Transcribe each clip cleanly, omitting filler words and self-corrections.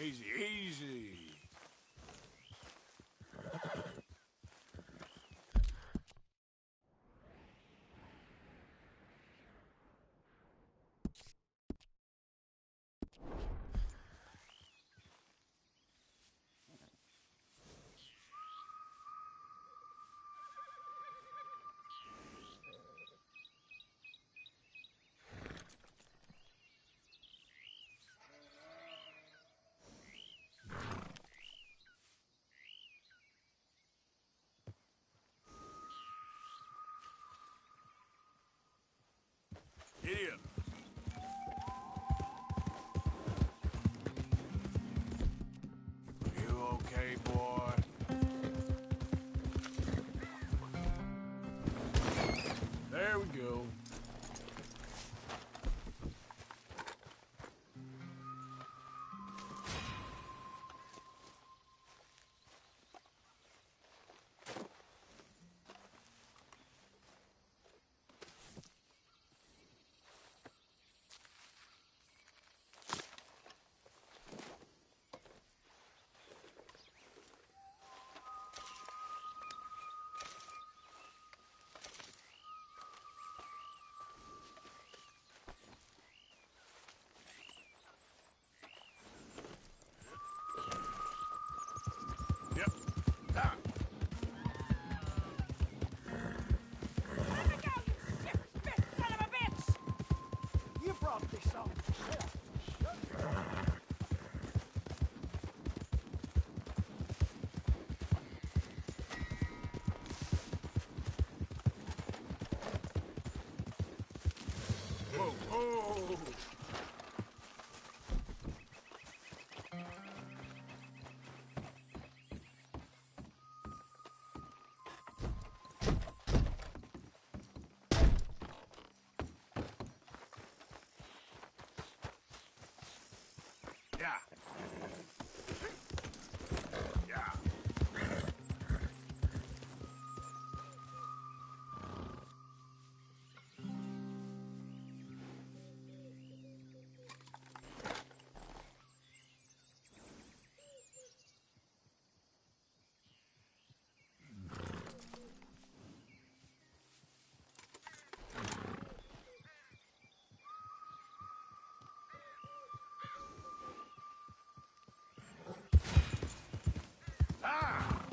Easy, easy. Idiot. You okay, boy? There we go. Yep. Ah. Let me go, you stiff-bit son of a bitch! You brought this on. Whoa, whoa. Yeah. Yeah. Ah!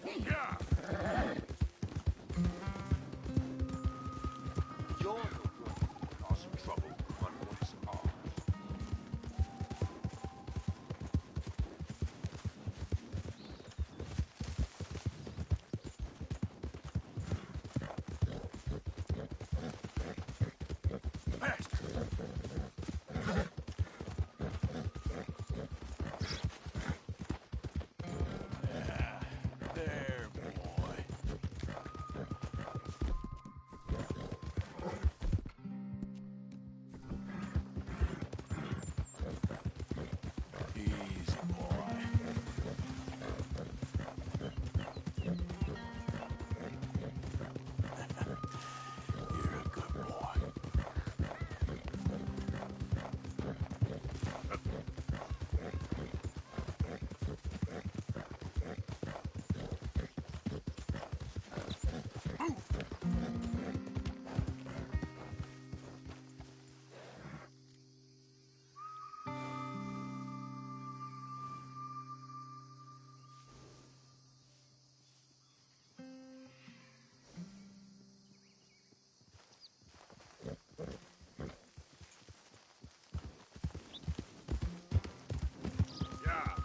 Yeah! You're the one who caused some trouble on what's ours. Fast! There, boy. Easy, boy. You're a good boy. Yeah.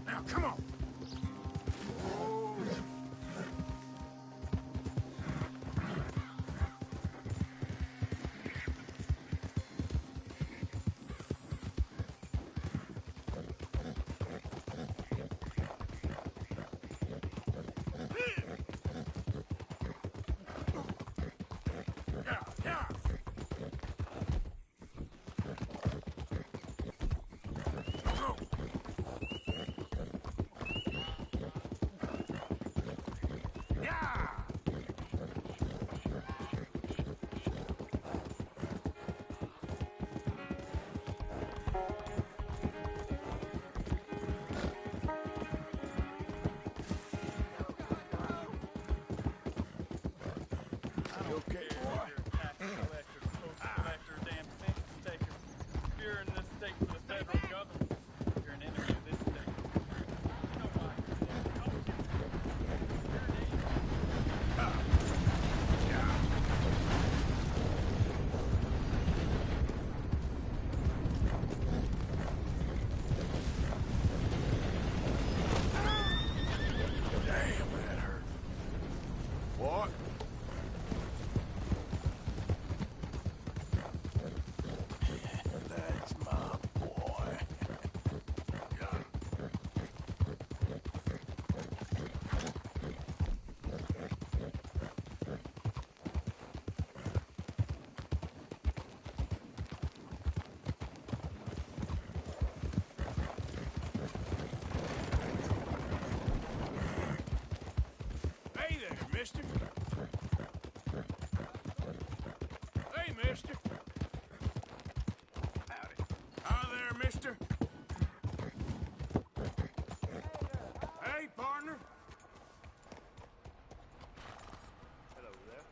Now, come on. Yeah, yeah. Go, go. mister. Hey, mister. Howdy. Hi there, mister. Hey, partner. Hello there.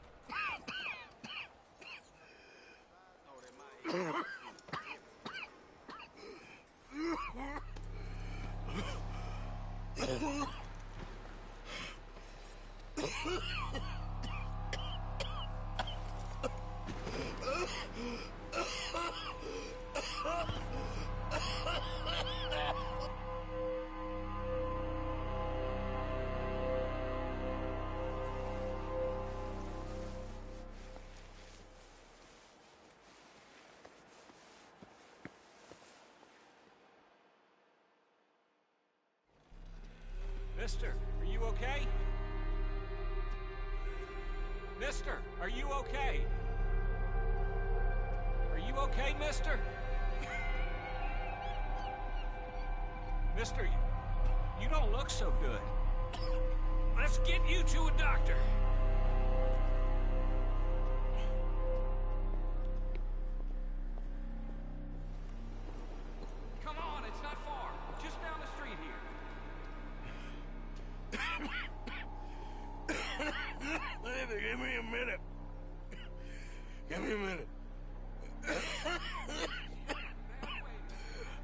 Mister, are you okay? Mister, are you okay? Are you okay, mister? Mister, you don't look so good. Let's get you to a doctor. Come on, it's not far. Just down the street here. Give me a minute. Give me a minute.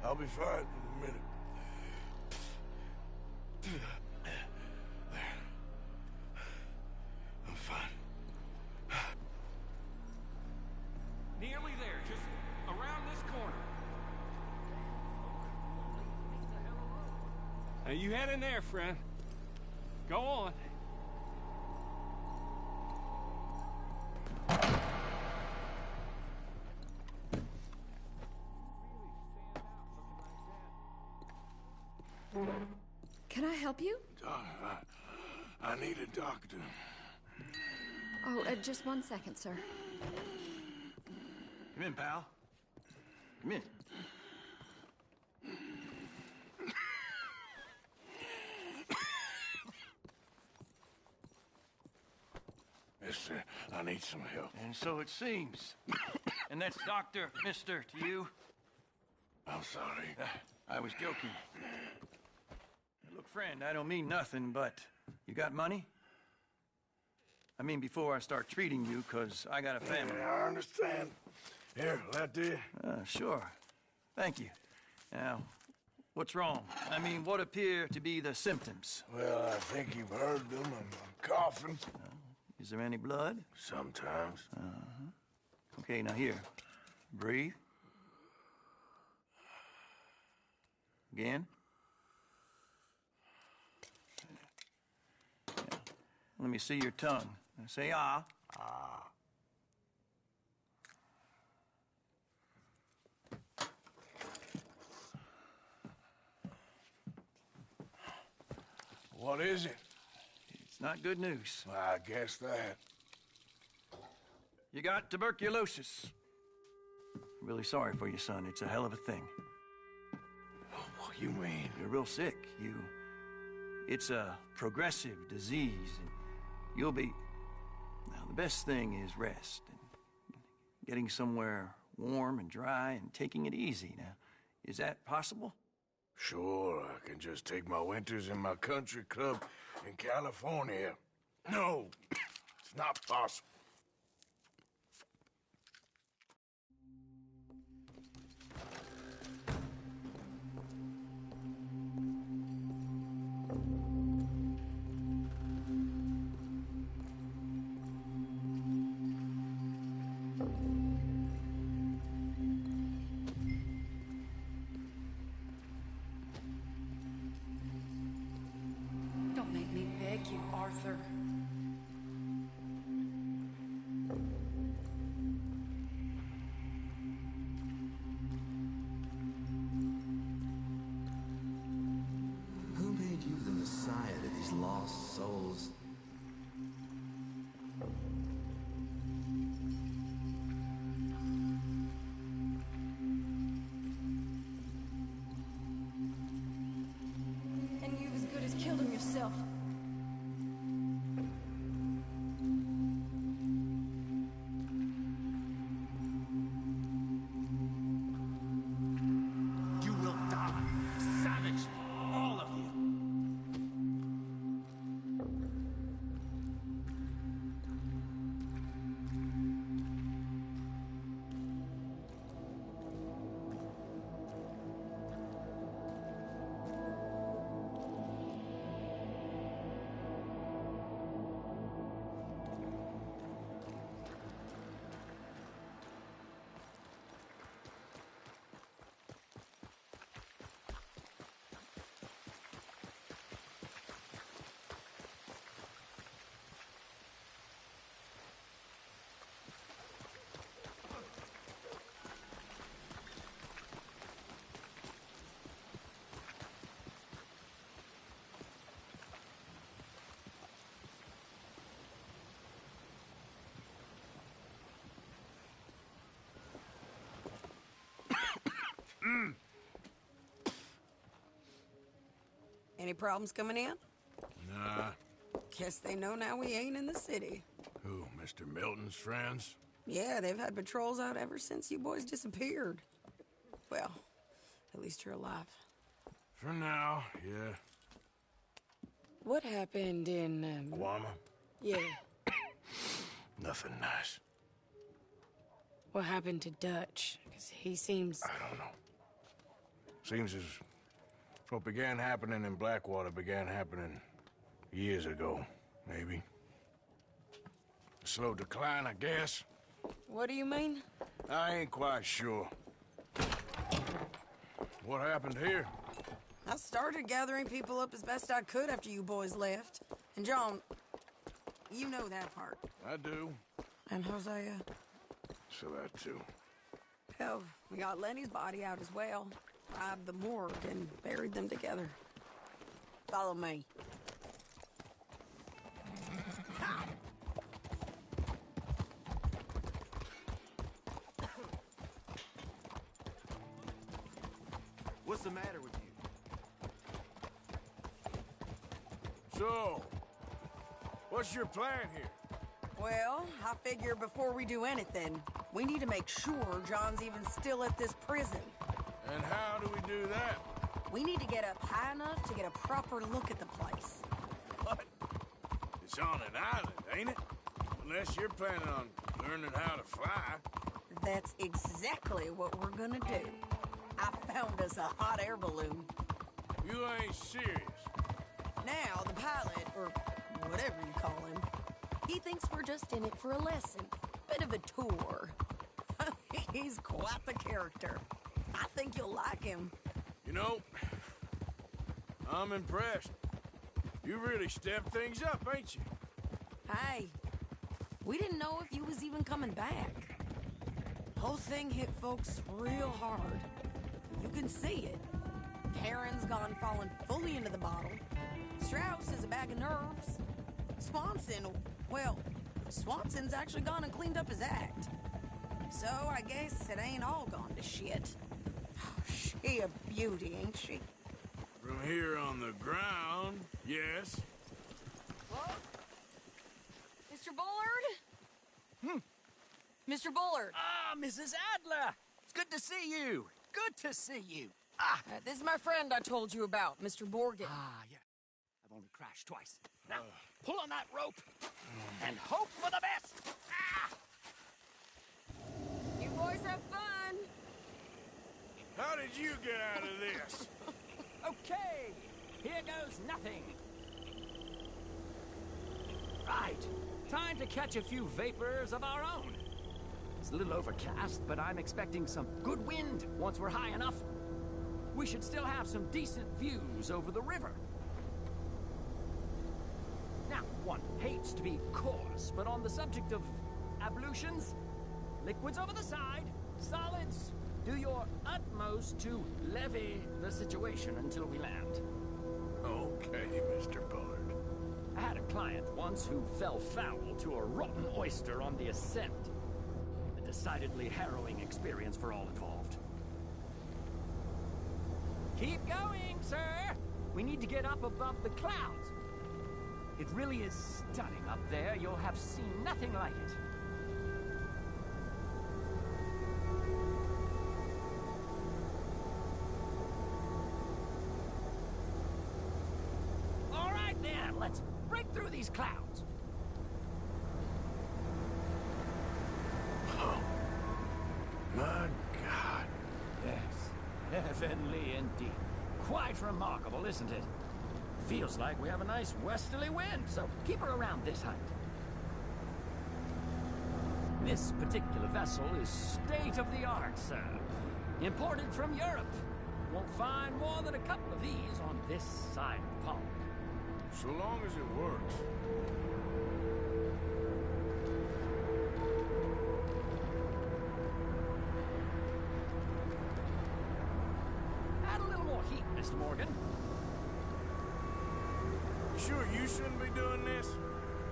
I'll be fine in a minute. I'm fine. Nearly there, just around this corner. Now you head in there, friend. Go on. Can I help you? I need a doctor. Oh, just 1 second, sir. Come in, pal. Come in. Mister, I need some help. And so it seems. And that's Doctor, Mister to you? I'm sorry. I was joking. Look, friend, I don't mean nothing, but you got money? I mean, before I start treating you, 'cause I got a family. I understand. Here, that do. Sure. Thank you. Now, what's wrong? I mean, what appear to be the symptoms? Well, I think you've heard them. I'm coughing. Is there any blood? Sometimes. Okay, now here. Breathe. Again. Yeah. Let me see your tongue. Now say ah. What is it? It's not good news. Well, I guess that. You got tuberculosis. I'm really sorry for you, son. It's a hell of a thing. What you mean? You're real sick. It's a progressive disease, and you'll be... Now, the best thing is rest, and getting somewhere warm and dry, and taking it easy. Now, is that possible? Sure, I can just take my winters in my country club in California. No, it's not possible. Don't make me beg you, Arthur. Who made you the Messiah to these lost souls? And you've as good as killed him yourself. Any problems coming in? Nah. Guess they know now we ain't in the city. Who, Mr. Milton's friends? Yeah, they've had patrols out ever since you boys disappeared. Well, at least you're alive. For now, yeah. What happened in, Guama? Yeah. Nothing nice. What happened to Dutch? Because he seems... I don't know. Seems as what began happening in Blackwater began happening years ago, maybe. A slow decline, I guess. What do you mean? I ain't quite sure. What happened here? I started gathering people up as best I could after you boys left. And John, you know that part. I do. And Hosea? So that too. Hell, we got Lenny's body out as well. Robbed the morgue and buried them together. Follow me. What's the matter with you? So, what's your plan here? Well, I figure before we do anything, we need to make sure John's even still at this prison. And how do we do that? We need to get up high enough to get a proper look at the place. What? It's on an island, ain't it? Unless you're planning on learning how to fly. That's exactly what we're gonna do. I found us a hot air balloon. You ain't serious. Now, the pilot, or whatever you call him, he thinks we're just in it for a lesson. Bit of a tour. He's quite the character. I think you'll like him. You know, I'm impressed. You really stepped things up, ain't you? Hey, we didn't know if you was even coming back. Whole thing hit folks real hard. You can see it. Karen's gone falling fully into the bottle. Strauss is a bag of nerves. Swanson's actually gone and cleaned up his act. So I guess it ain't all gone to shit. Oh, she a beauty, ain't she? From here on the ground, yes. What? Mr. Bullard? Mr. Bullard. Ah, Mrs. Adler! It's good to see you. Good to see you. This is my friend I told you about, Mr. Borgin. Ah, yeah. I've only crashed twice. Now, pull on that rope and hope for the best. Ah! You boys have fun. How did you get out of this? Okay, here goes nothing. Right, time to catch a few vapors of our own. It's a little overcast, but I'm expecting some good wind once we're high enough. We should still have some decent views over the river. Now, one hates to be coarse, but on the subject of ablutions, liquids over the side, solids, do your utmost to levy the situation until we land. Okay, Mr. Bullard. I had a client once who fell foul to a rotten oyster on the ascent. A decidedly harrowing experience for all involved. Keep going, sir! We need to get up above the clouds. It really is stunning up there. You'll have seen nothing like it. All right, then. Let's break through these clouds. Oh, my God. Yes, heavenly indeed. Quite remarkable, isn't it? Feels like we have a nice westerly wind, so keep her around this height. This particular vessel is state-of-the-art, sir. Imported from Europe. Won't find more than a couple of these on this side of the pond. So long as it works. Add a little more heat, Mr. Morgan. You sure you shouldn't be doing this?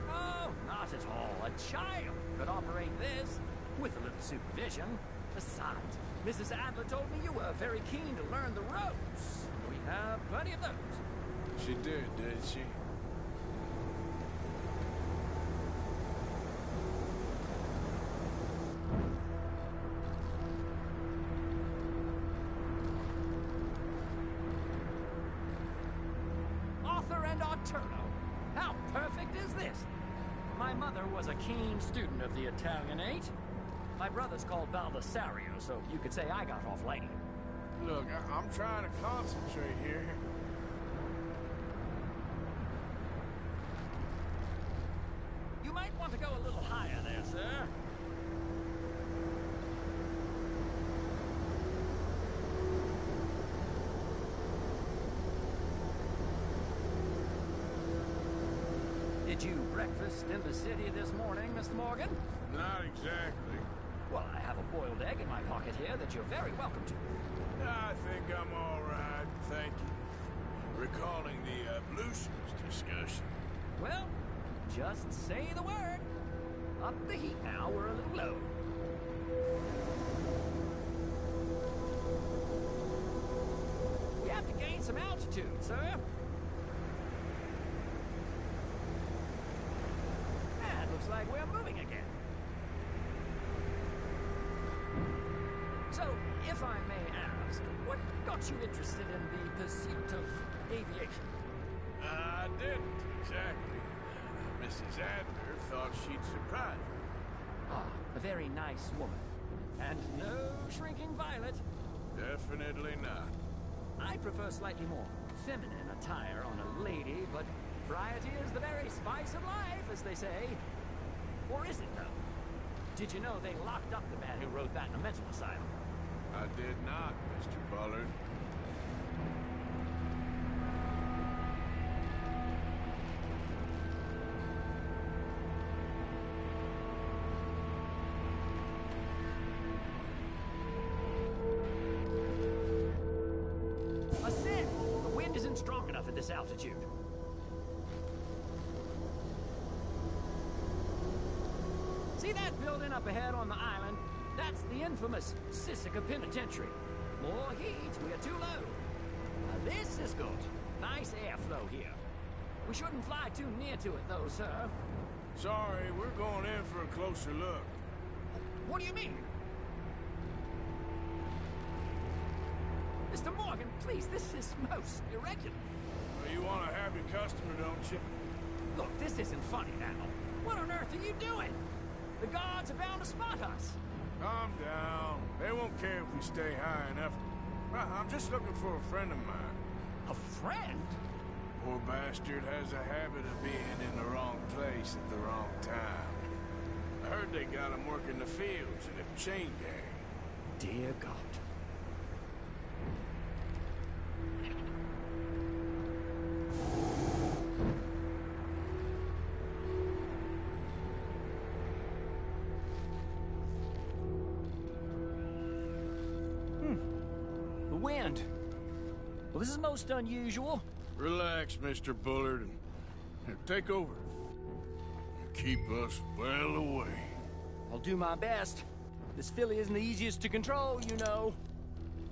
Oh, not at all. A child could operate this with a little supervision. Besides, Mrs. Adler told me you were very keen to learn the ropes. We have plenty of those. She did she? Arthur and Arturo. How perfect is this? My mother was a keen student of the Italianate. My brother's called Baldessario, so you could say I got off light. Look, I'm trying to concentrate here. You might want to go a little higher there, sir. Did you breakfast in the city this morning, Mr. Morgan? Not exactly. Well, I have a boiled egg in my pocket here that you're very welcome to. I think I'm all right, thank you. Recalling the ablutions discussion. Well, just say the word. Up the heat now, we're a little low. You have to gain some altitude, sir. And looks like we're moving again. So, if I may ask, what got you interested in the pursuit of aviation? I didn't, exactly. Mrs. Adler thought she'd surprise me. Ah, a very nice woman. And no shrinking violet. Definitely not. I prefer slightly more feminine attire on a lady, but variety is the very spice of life, as they say. Or is it, though? Did you know they locked up the man who wrote that in a mental asylum? I did not, Mr. Bullard. Ascend! The wind isn't strong enough at this altitude. See that building up ahead on the island? That's the infamous Sisika Penitentiary. More heat, we're too low. Now this is good. Nice airflow here. We shouldn't fly too near to it, though, sir. Sorry, we're going in for a closer look. What do you mean? Mr. Morgan, please, this is most irregular. Well, you want a happy customer, don't you? Look, this isn't funny now. What on earth are you doing? The guards are bound to spot us. Calm down. They won't care if we stay high enough. I'm just looking for a friend of mine. A friend? Poor bastard has a habit of being in the wrong place at the wrong time. I heard they got him working the fields in a chain gang. Dear God. The wind. Well, this is most unusual. Relax, Mr. Bullard, and here, take over. Keep us well away. I'll do my best. This filly isn't the easiest to control, you know.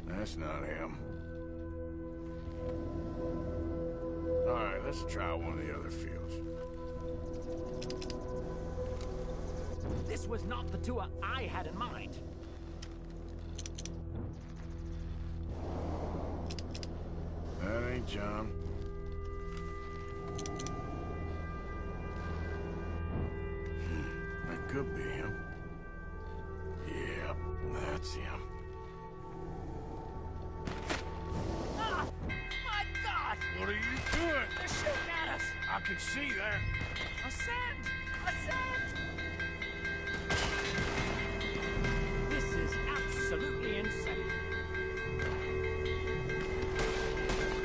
That's not him. All right, let's try one of the other fields. This was not the tour I had in mind. That ain't John. That could be him. Yep, that's him. Ah! My God! What are you doing? They're shooting at us! I can see that. Ascend! Ascend! This is absolutely insane.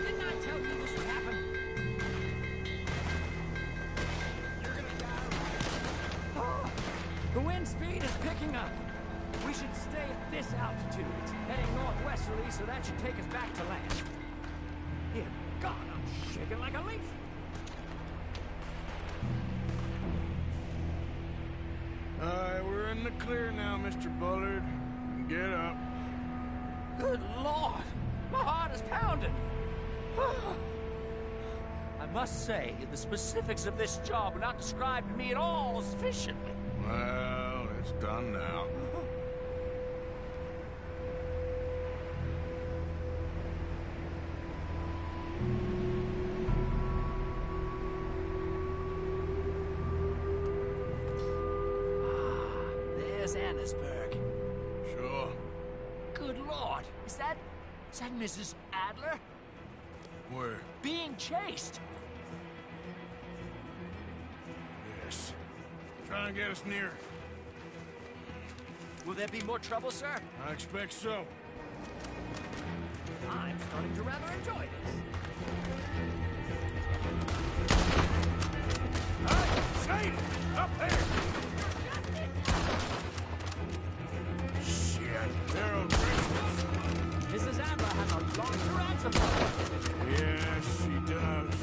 Didn't I tell you this would happen? You're gonna die. Oh, the wind speed is picking up. We should stay at this altitude. It's heading northwesterly, so that should take us back to land. Dear God, I'm shaking like a leaf. All right, we're in the clear now, Mr. Bullard. Get up. Good Lord! My heart is pounding. must say, the specifics of this job were not described to me at all sufficiently. Well, it's done now. There's Annesburg. Sure. Good Lord. Is that Mrs. Adler? Where? Being chased. Yes. Try and get us near. Will there be more trouble, sir? I expect so. I'm starting to rather enjoy this. Hey, Sadie! Up there! Shit, they're O'Driscolls. Mrs. Adler has a lot to answer for. Yes, she does.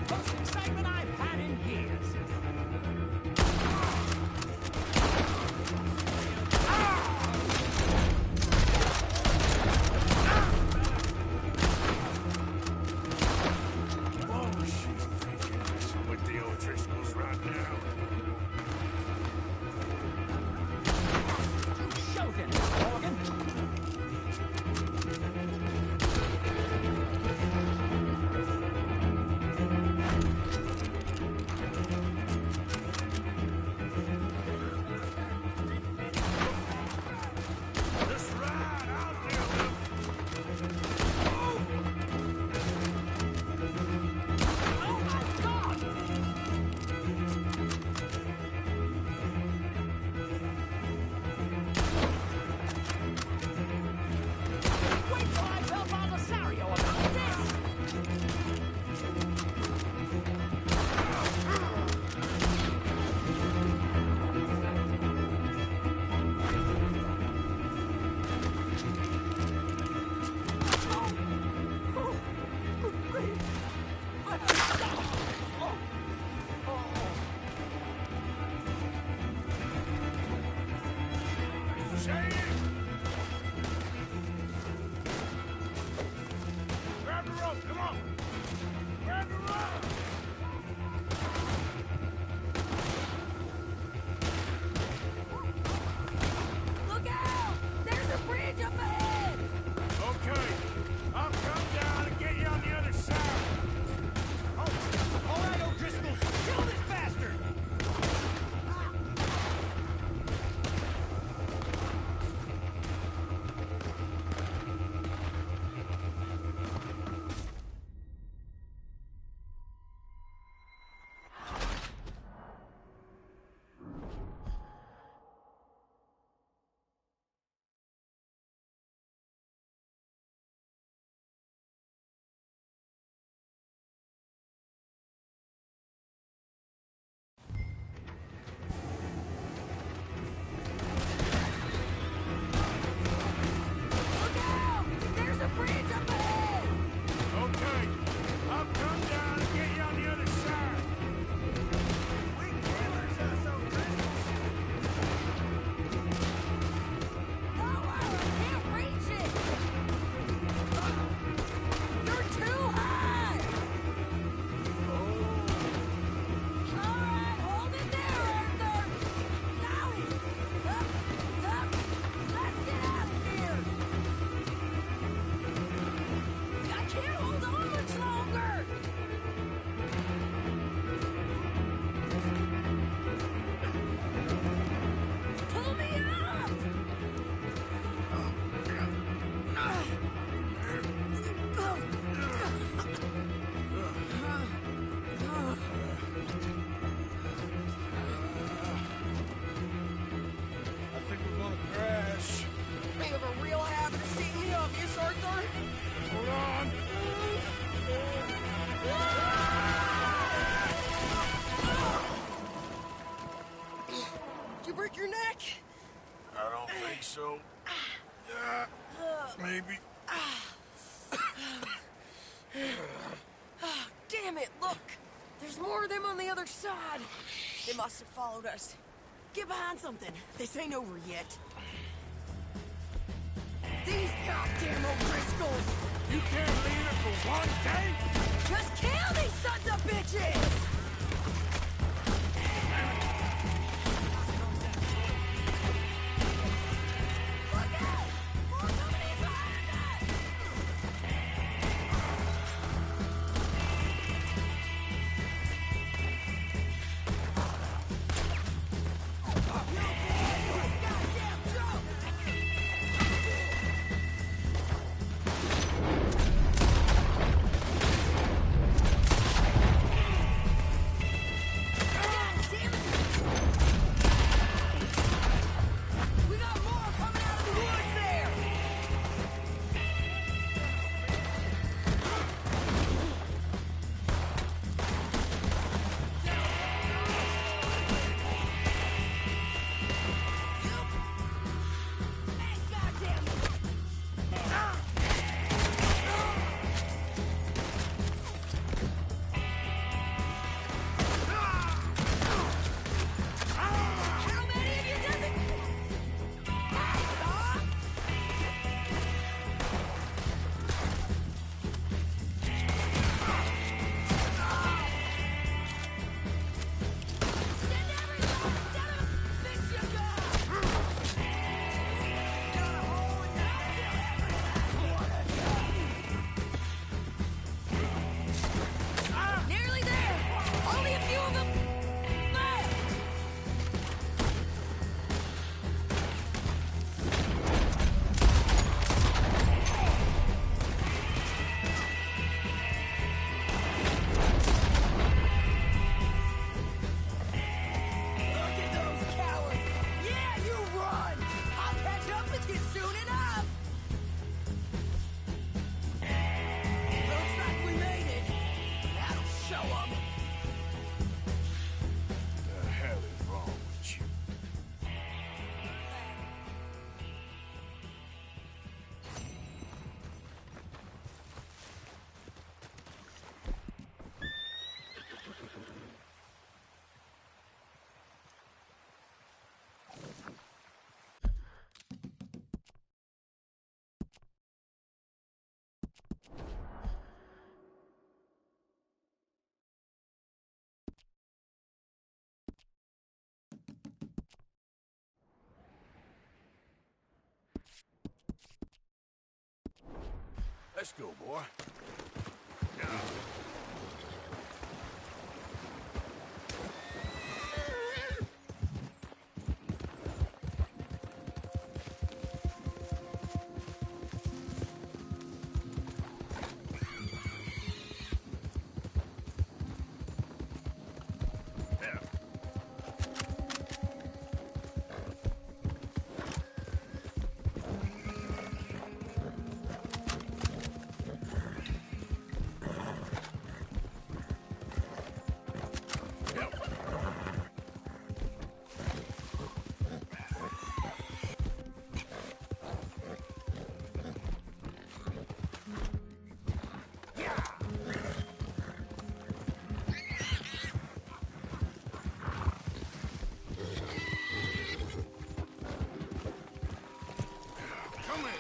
Most excitement I've had in years. Oh, she's thinking this with the O'Driscolls right now. Show them, Morgan. Just ride, I'll deal with Oh my God! Wait till I tell Baldessario about this! Shane! Grab the rope, come on! Grab the rope! Look out! There's a bridge up ahead! Okay, I'll come down and get you on the other side. Oh, all right, O'Driscolls, kill this bastard! Look out! There's a bridge up ahead! Okay, I'll come down and get you on the other side. We killers, us O'Driscolls. Oh, I can't reach it! You're too high! All right, hold it there, Arthur! Now, up! Let's get out of here! I can't hold on much longer! Pull me up! I think we're gonna crash. We have a real habit of seeing the obvious, Arthur. Hold on. Did you break your neck? I don't think so. Maybe. Damn it, look! There's more of them on the other side. They must have followed us. Get behind something. This ain't over yet. These goddamn O'Driscolls! You can't leave it for one day? Just kill these sons of bitches! Look out! More coming in behind us! Goddamn joke! We got more coming out of the woods there! Hey, goddamn! How many of you does it? Nearly there! Only a few of them left! Look at those cowards! Yeah, you run! I'll catch up with you soon enough! Looks like we made it. That'll show 'em. The hell is wrong with you? Let's go, boy. Come in.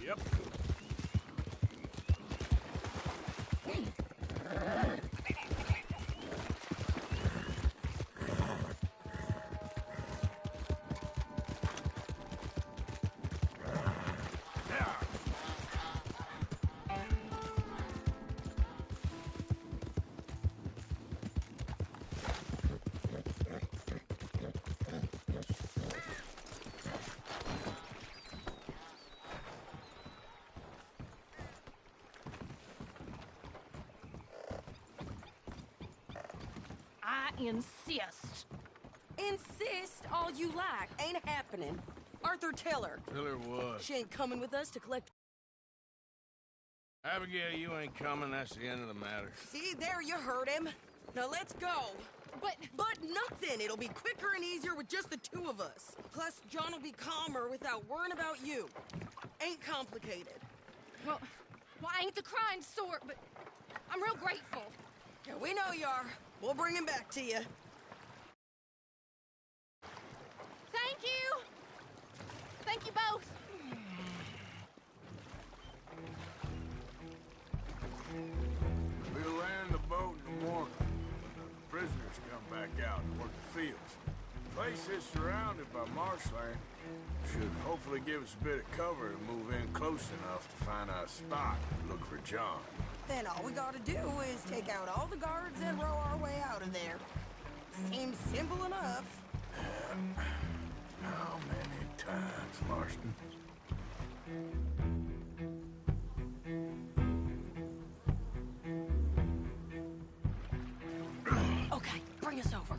Yep. insist. Insist all you like. Ain't happening. Arthur, tell her. Tell her what? She ain't coming with us to collect... Abigail, you ain't coming. That's the end of the matter. See, there you heard him. Now let's go. But nothing. It'll be quicker and easier with just the two of us. Plus, John will be calmer without worrying about you. Ain't complicated. Well, I ain't the crying sort, but I'm real grateful. Yeah, we know you are. We'll bring him back to you. Thank you! Thank you both. We'll land the boat in the morning. The prisoners come back out and work the fields. The place is surrounded by marshland. Should hopefully give us a bit of cover to move in close enough to find our spot and look for John. Then all we gotta do is take out all the guards and row our way out of there. Seems simple enough. How many times, Marston? Okay, bring us over.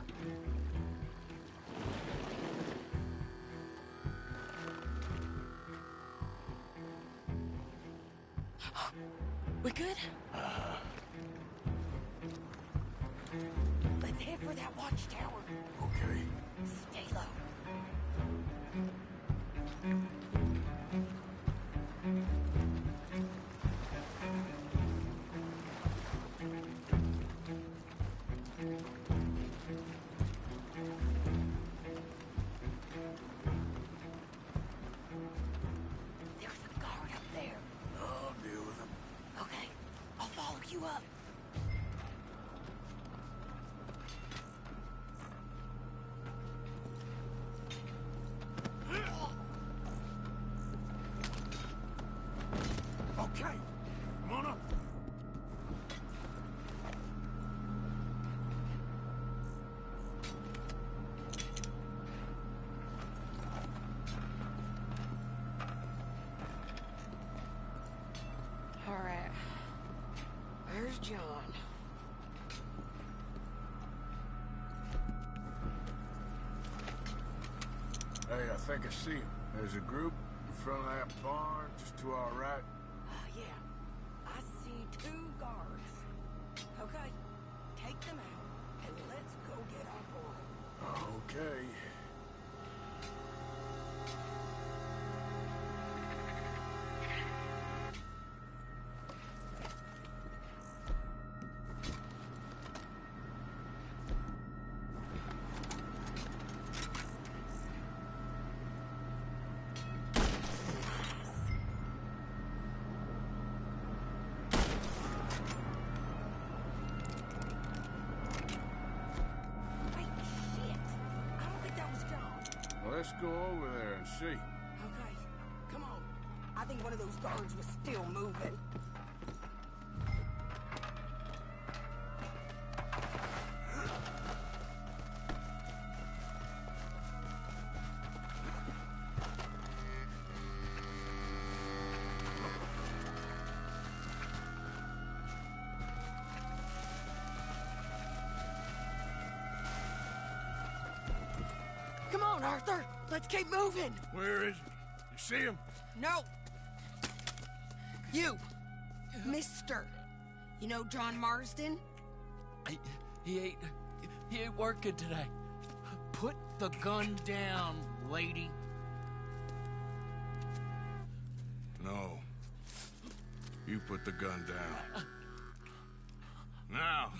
We good? Let's head for that watchtower. Okay. Stay low. There's a guard up there. I'll deal with him. Okay, I'll follow you up. Okay. Come on up. All right. Where's John? Hey, I think I see him. There's a group in front of that barn just to our right. Yeah. I see two guards. Okay. Take them out, and let's go get our boy. Okay. Wait, shit. I don't think that was John. Well, let's go over there and see. Okay. Come on. I think one of those guards was still moving. Come on, Arthur. Let's keep moving. Where is he? You see him? No. You. Mister. You know John Marsden? He ain't working today. Put the gun down, lady. No. You put the gun down. Now.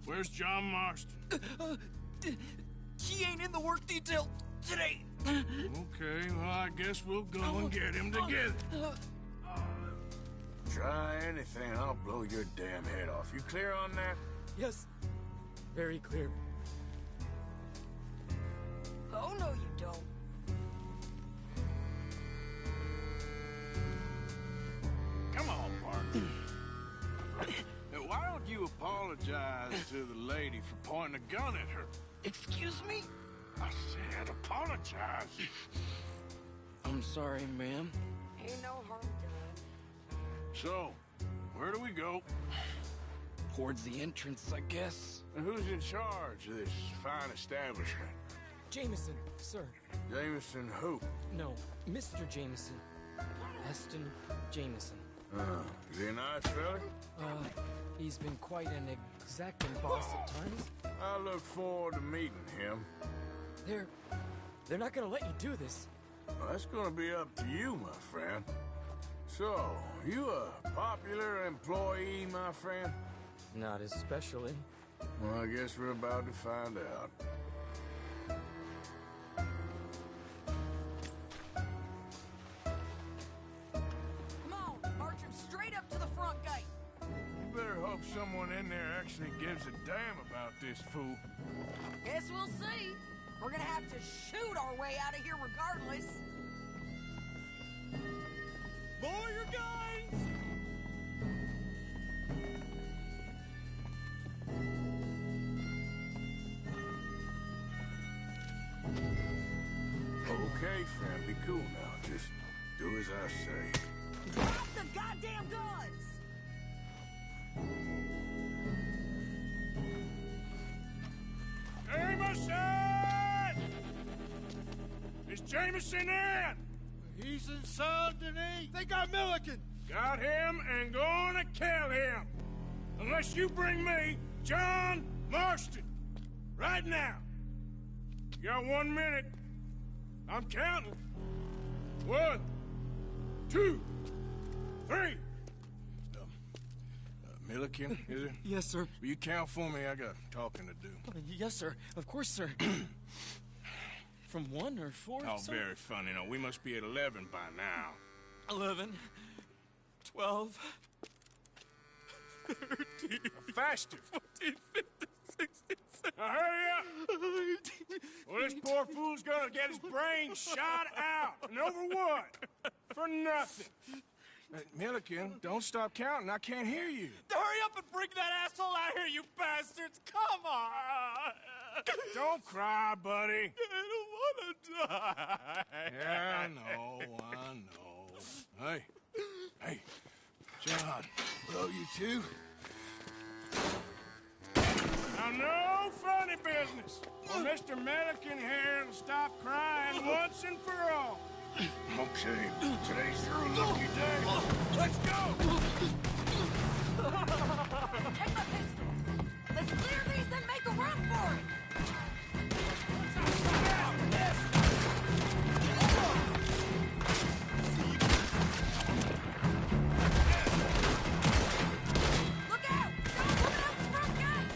Where's John Marston? He ain't in the work detail today. Okay, well, I guess we'll go and get him together. Try anything, I'll blow your damn head off. You clear on that? Yes, very clear. Oh, no, you don't. Come on, partner. Now, why don't you apologize to the lady for pointing a gun at her? Excuse me? I said apologize. I'm sorry, ma'am. Ain't no harm done. So, Where do we go? Towards the entrance, I guess. And who's in charge of this fine establishment? Jameson, sir. Jameson who? No, Mr. Jameson. Heston Jameson. Is he a nice fella? He's been quite an exacting boss at times. I look forward to meeting him. They're not gonna let you do this. Well, that's gonna be up to you, my friend. So, you a popular employee, my friend? Not especially. Well, I guess we're about to find out. Come on, march him straight up to the front gate. You better hope someone in there actually gives a damn about this fool. Guess we'll see. We're gonna have to shoot our way out of here regardless. Lower your guns! Okay, friend, be cool now. Just do as I say. Drop the goddamn guns! Jameson! Is Jameson in? He's in Saint Denis. They got Milliken. Got him and gonna kill him. Unless you bring me John Marston. Right now. You got 1 minute. I'm counting. 1, 2, 3. Milliken, is it? Yes, sir. Will you count for me? I got talking to do. Yes, sir. Of course, sir. From 1 or 4? Oh, sir? very funny. No, we must be at 11 by now. 11, 12, 13, Faster. 14, 15, 16, 17. Now hurry up! Well, this poor fool's gonna get his brains shot out. And over what? For nothing. Milliken, don't stop counting. I can't hear you. Hurry up and bring that asshole out here, you bastards! Come on! Don't cry, buddy. I don't want to die. Yeah, I know. Hey, John. Hello, you two. Now, no funny business. Or Mr. Milliken here will stop crying once and for all. Okay, today's your lucky day. Let's go! Take my pistol. Let's clear these, then make a run for it. Look out! Don't open up the front gate!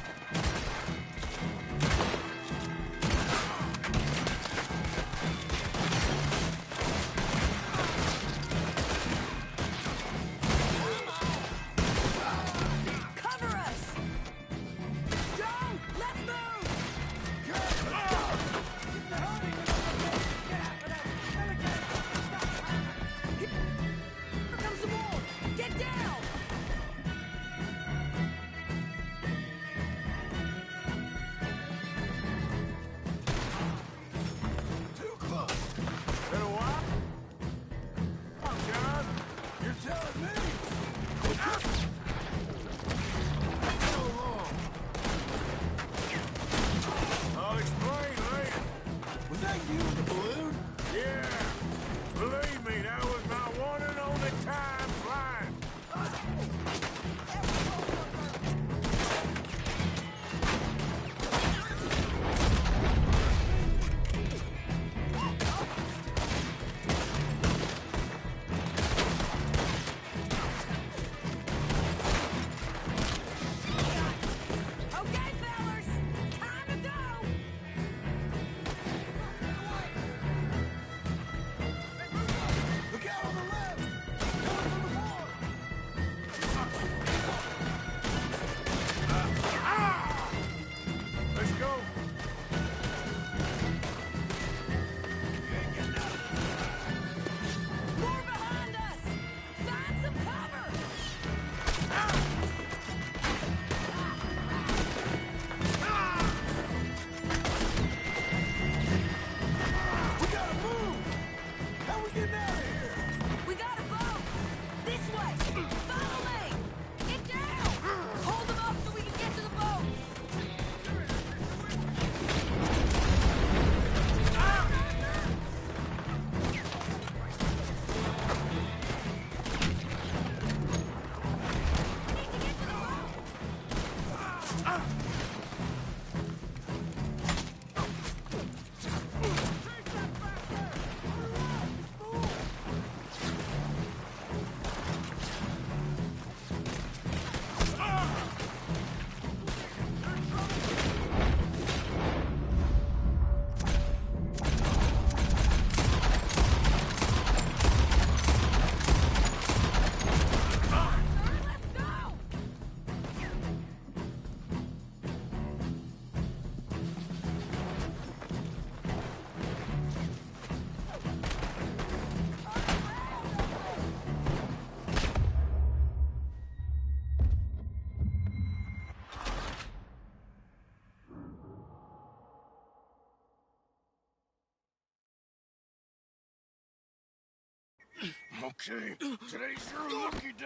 Okay, today's your lucky day.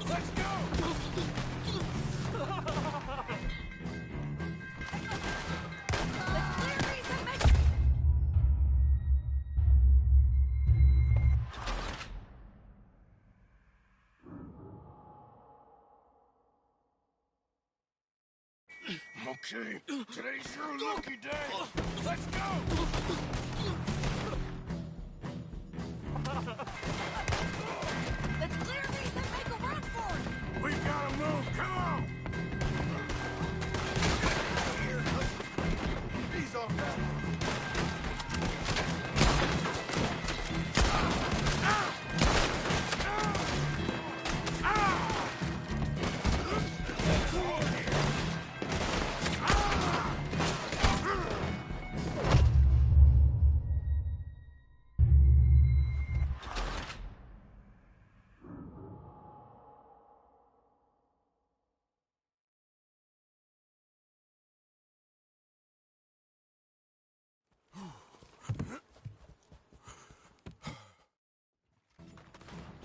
Let's go! Let's clear these and make... Okay, today's your lucky day. Let's go! Let's clear these and make a run for it! We gotta move, come on! Ease off that.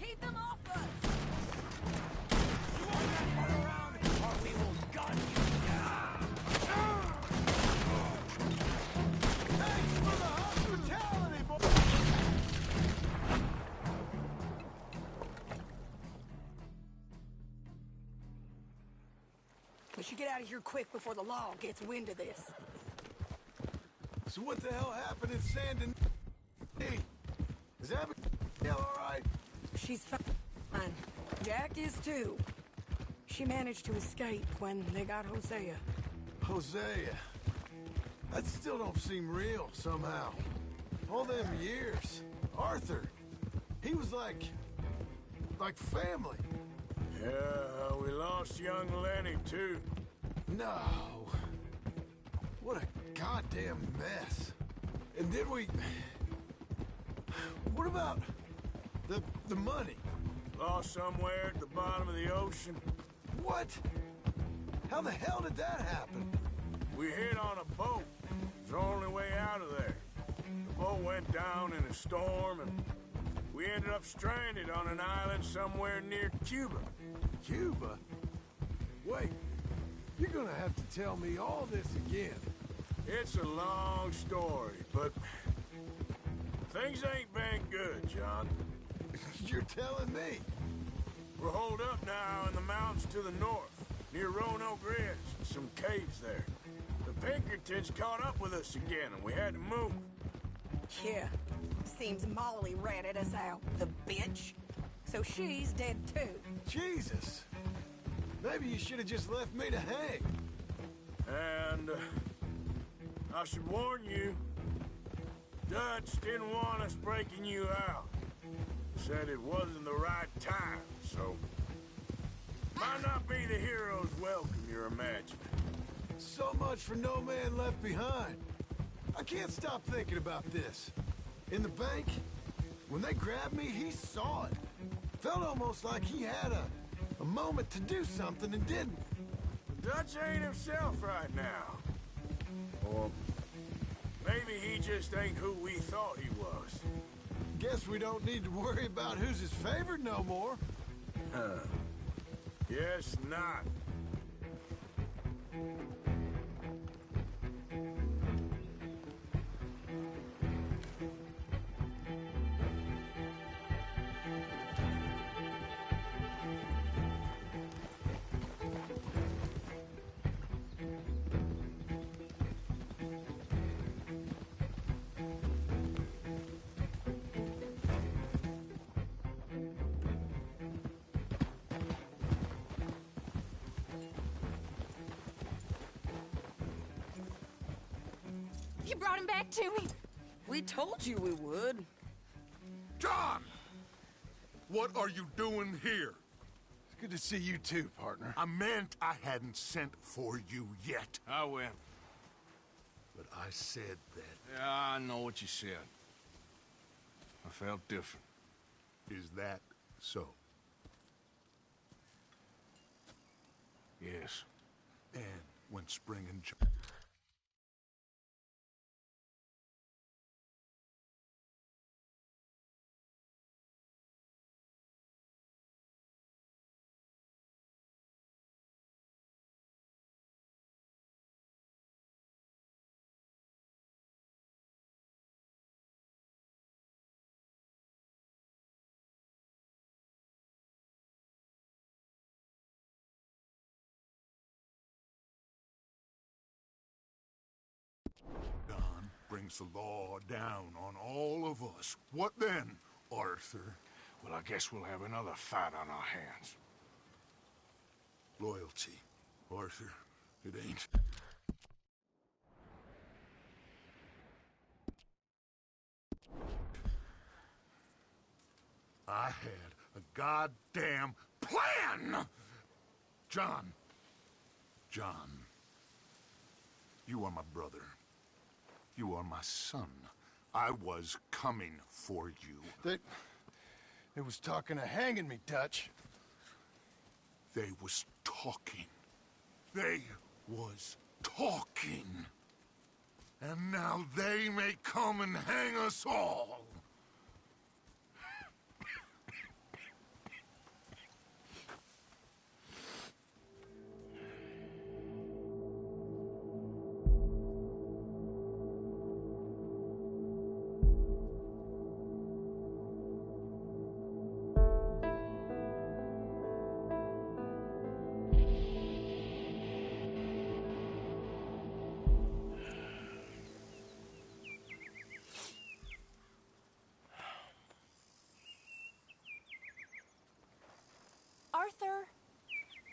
Keep them off us! We should get out of here quick before the law gets wind of this. So what the hell happened in Sandon? Hey, is Abigail all right? She's fine. Jack is too. She managed to escape when they got Hosea. Hosea. That still don't seem real somehow. All them years. Arthur. He was like family. Yeah, we lost young Lenny, too. No. What a goddamn mess. And did we... What about the money? Lost somewhere at the bottom of the ocean. What? How the hell did that happen? We hit on a boat. It was the only way out of there. The boat went down in a storm, and we ended up stranded on an island somewhere near Cuba. Cuba? Wait, you're gonna have to tell me all this again. It's a long story, but things ain't been good, John. You're telling me? We're holed up now in the mountains to the north, near Roanoke Ridge, some caves there. The Pinkertons caught up with us again, and we had to move. Yeah. Seems Molly ratted us out, the bitch. So she's dead too. Jesus. Maybe you should have just left me to hang. And I should warn you, Dutch didn't want us breaking you out. Said it wasn't the right time, so... Might not be the hero's welcome you're imagining. So much for no man left behind. I can't stop thinking about this. In the bank, when they grabbed me, he saw it. Felt almost like he had a moment to do something and didn't. Dutch ain't himself right now. Or maybe he just ain't who we thought he was. Guess we don't need to worry about who's his favorite no more. Guess not. You brought him back to me. We told you we would. John! What are you doing here? It's good to see you too, partner. I meant I hadn't sent for you yet. I went. But I said that. Yeah, I know what you said. I felt different. Is that so? Yes. And when Spring and brings the law down on all of us. What then, Arthur? Well, I guess we'll have another fight on our hands. Loyalty, Arthur. It ain't. I had a goddamn plan! John. You are my brother. You are my son. I was coming for you. They was talking of hanging me, Dutch. They was talking. They was talking. And now they may come and hang us all.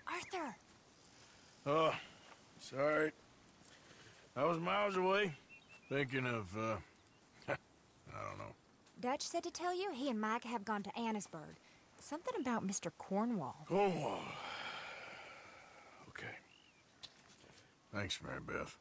Arthur! Oh, sorry. I was miles away, thinking of, I don't know. Dutch said to tell you he and Micah have gone to Annisburg. Something about Mr. Cornwall. Cornwall. Okay. Thanks, Mary Beth.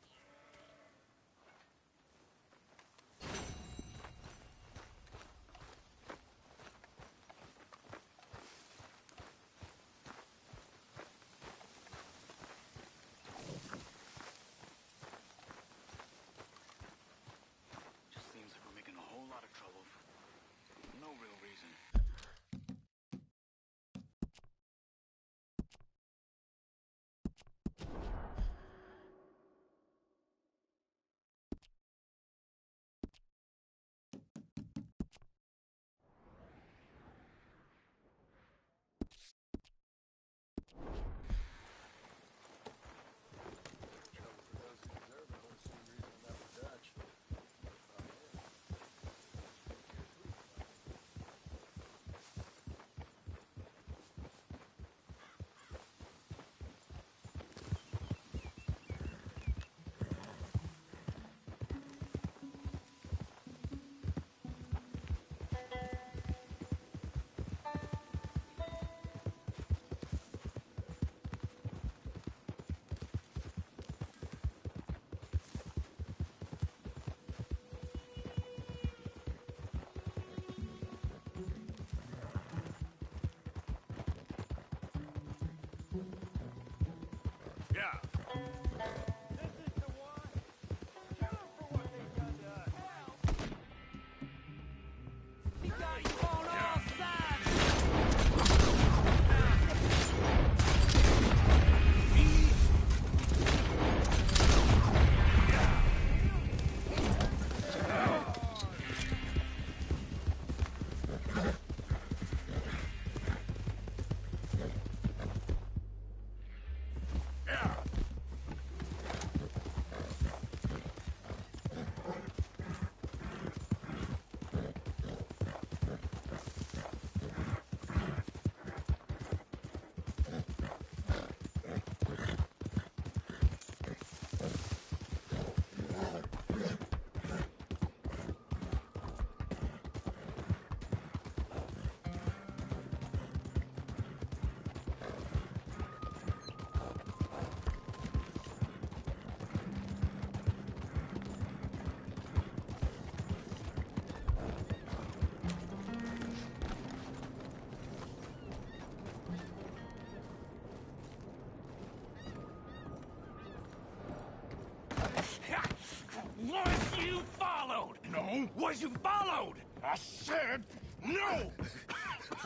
Was you followed? No. Was you followed? I said no.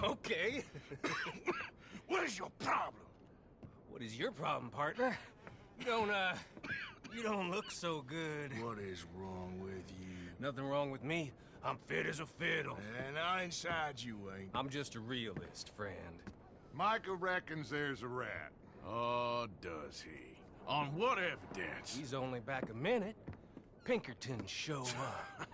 Okay. What is your problem? What is your problem, partner? You don't look so good. What is wrong with you? Nothing wrong with me. I'm fit as a fiddle. And I inside you ain't. I'm just a realist, friend. Micah reckons there's a rat. Oh, does he? On what evidence? He's only back a minute. Pinkertons show up?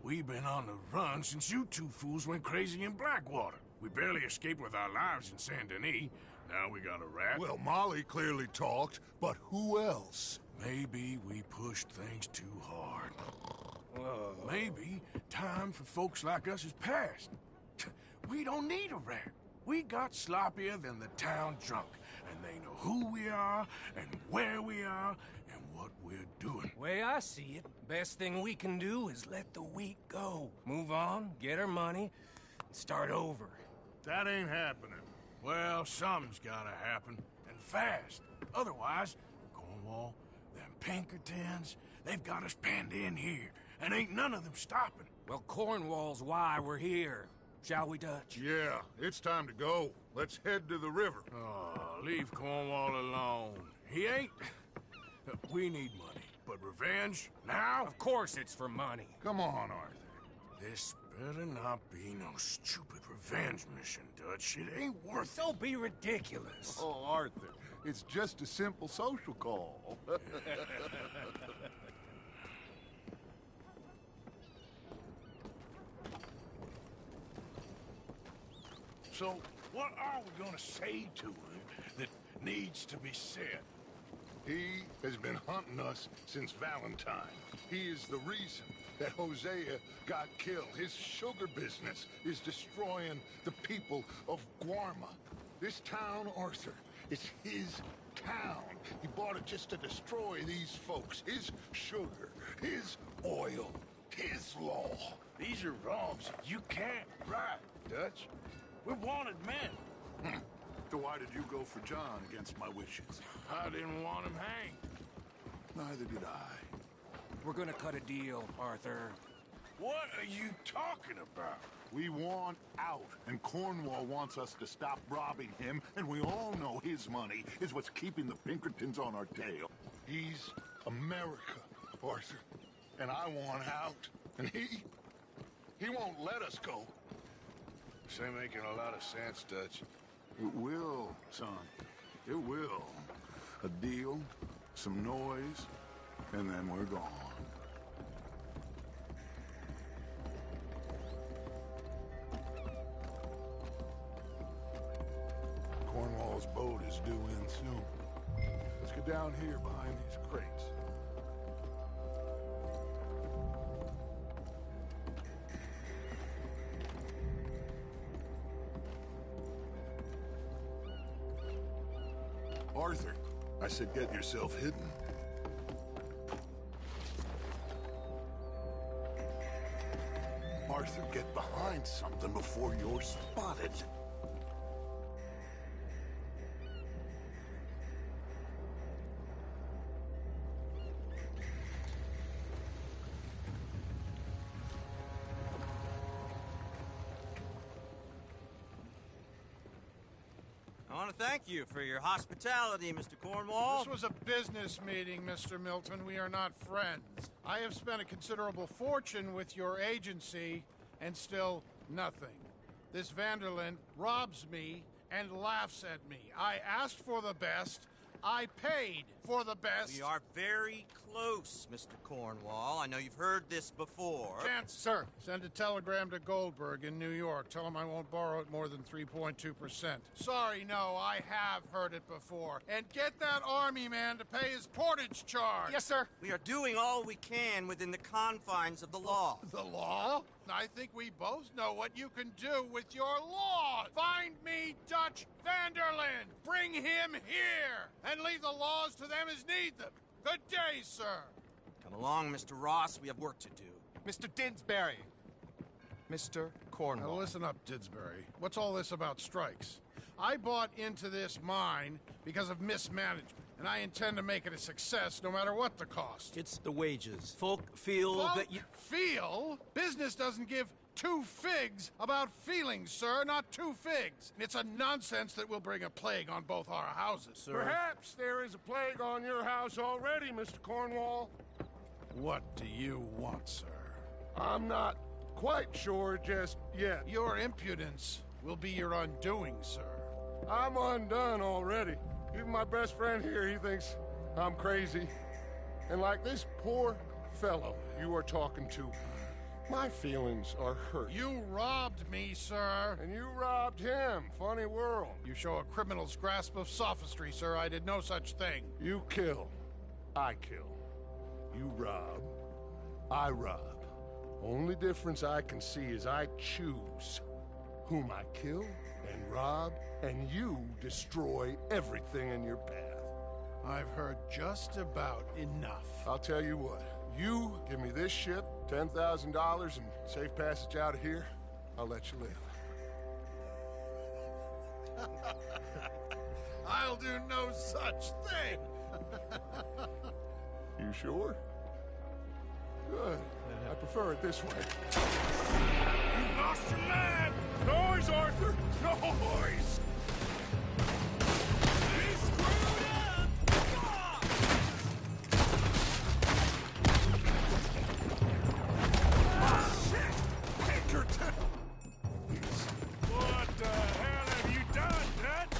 We've been on the run since you two fools went crazy in Blackwater. We barely escaped with our lives in Saint Denis. Now we got a rat. Well, Molly clearly talked, but who else? Maybe we pushed things too hard. Whoa. Maybe time for folks like us is past. We don't need a rat. We got sloppier than the town drunk, and they know who we are, and where we are, and what we're doing. Way I see it, best thing we can do is let the week go. Move on, get our money, and start over. That ain't happening. Well, something's gotta happen, and fast. Otherwise, Cornwall, them Pinkertons, they've got us penned in here, and ain't none of them stopping. Well, Cornwall's why we're here. Shall we, Dutch? Yeah, it's time to go. Let's head to the river. Oh, leave Cornwall alone. He ain't... We need money, but revenge, now? Of course it's for money. Come on, Arthur. This better not be no stupid revenge mission, Dutch. It ain't worth it. Don't be ridiculous. Oh, Arthur, it's just a simple social call. So, what are we gonna say to him that needs to be said? He has been hunting us since Valentine. He is the reason that Hosea got killed. His sugar business is destroying the people of Guarma. This town, Arthur, is his town. He bought it just to destroy these folks. His sugar, his oil, his law. These are wrongs you can't right, Dutch. We're wanted men. So why did you go for John against my wishes? I didn't want him hanged. Neither did I. We're gonna cut a deal, Arthur. What are you talking about? We want out, and Cornwall wants us to stop robbing him, and we all know his money is what's keeping the Pinkertons on our tail. He's America, Arthur, and I want out, and he won't let us go. This ain't making a lot of sense, Dutch. It will, son. It will. A deal, some noise, and then we're gone. Cornwall's boat is due in soon. Let's get down here behind these crates. Arthur, I said get yourself hidden. Arthur, get behind something before you're spotted. I want to thank you for your hospitality, Mr. Cornwall. This was a business meeting, Mr. Milton. We are not friends. I have spent a considerable fortune with your agency, and still nothing. This Vanderlyn robs me and laughs at me. I asked for the best. I paid for the best. We are very close, Mr. Cornwall. I know you've heard this before. Chance, sir, send a telegram to Goldberg in New York. Tell him I won't borrow it more than 3.2%. Sorry, no, I have heard it before. And get that army man to pay his portage charge. Yes, sir. We are doing all we can within the confines of the law. The law? I think we both know what you can do with your laws. Find me Dutch Vanderlyn. Bring him here. And leave the laws to them as need them. Good day, sir. Come along, Mr. Ross. We have work to do. Mr. Didsbury. Mr. Cornwall. Now listen up, Didsbury. What's all this about strikes? I bought into this mine because of mismanagement, and I intend to make it a success no matter what the cost. It's the wages. Folk feel that you... Feel? Business doesn't give two figs about feelings, sir, not two figs. It's a nonsense that will bring a plague on both our houses. Sir. Perhaps there is a plague on your house already, Mr. Cornwall. What do you want, sir? I'm not quite sure just yet. Your impudence will be your undoing, sir. I'm undone already. Even my best friend here, he thinks I'm crazy. And like this poor fellow you are talking to. My feelings are hurt. You robbed me, sir. And you robbed him. Funny world. You show a criminal's grasp of sophistry, sir. I did no such thing. You kill. I kill. You rob. I rob. Only difference I can see is I choose whom I kill and rob, and you destroy everything in your path. I've heard just about enough. I'll tell you what. You give me this ship, $10,000, and safe passage out of here, I'll let you live. I'll do no such thing. You sure? Good. I prefer it this way. You lost your man! Noise, Arthur! Noise! He's screwed up! Ah, shit! Pinkerton! What the hell have you done, Dutch?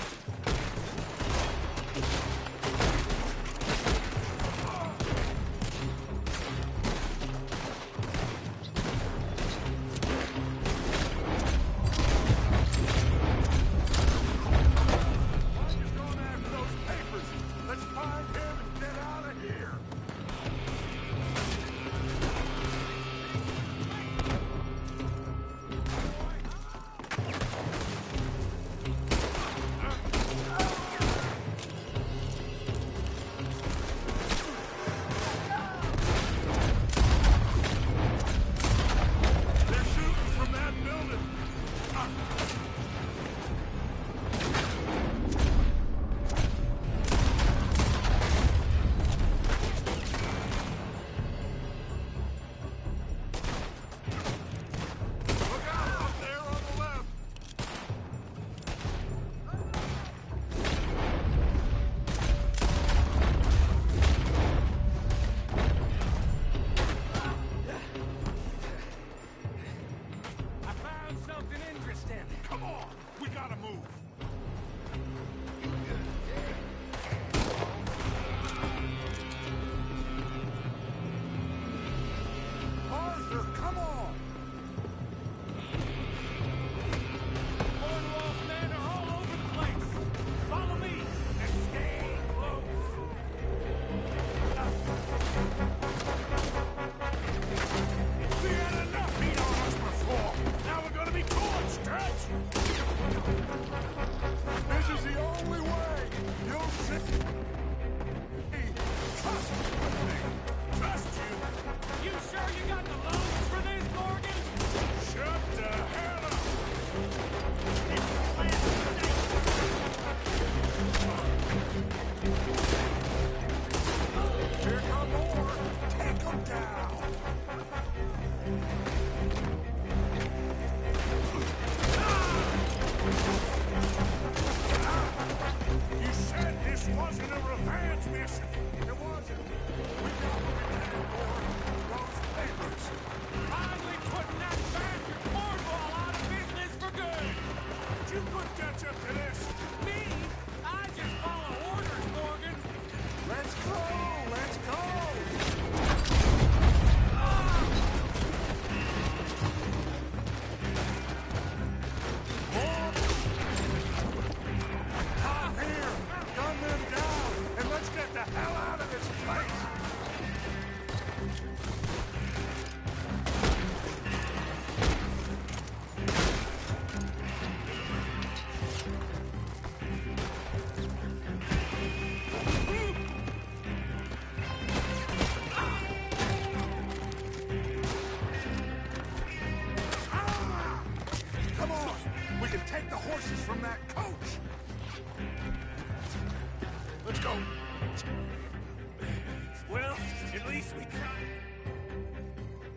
Well, at least we tried.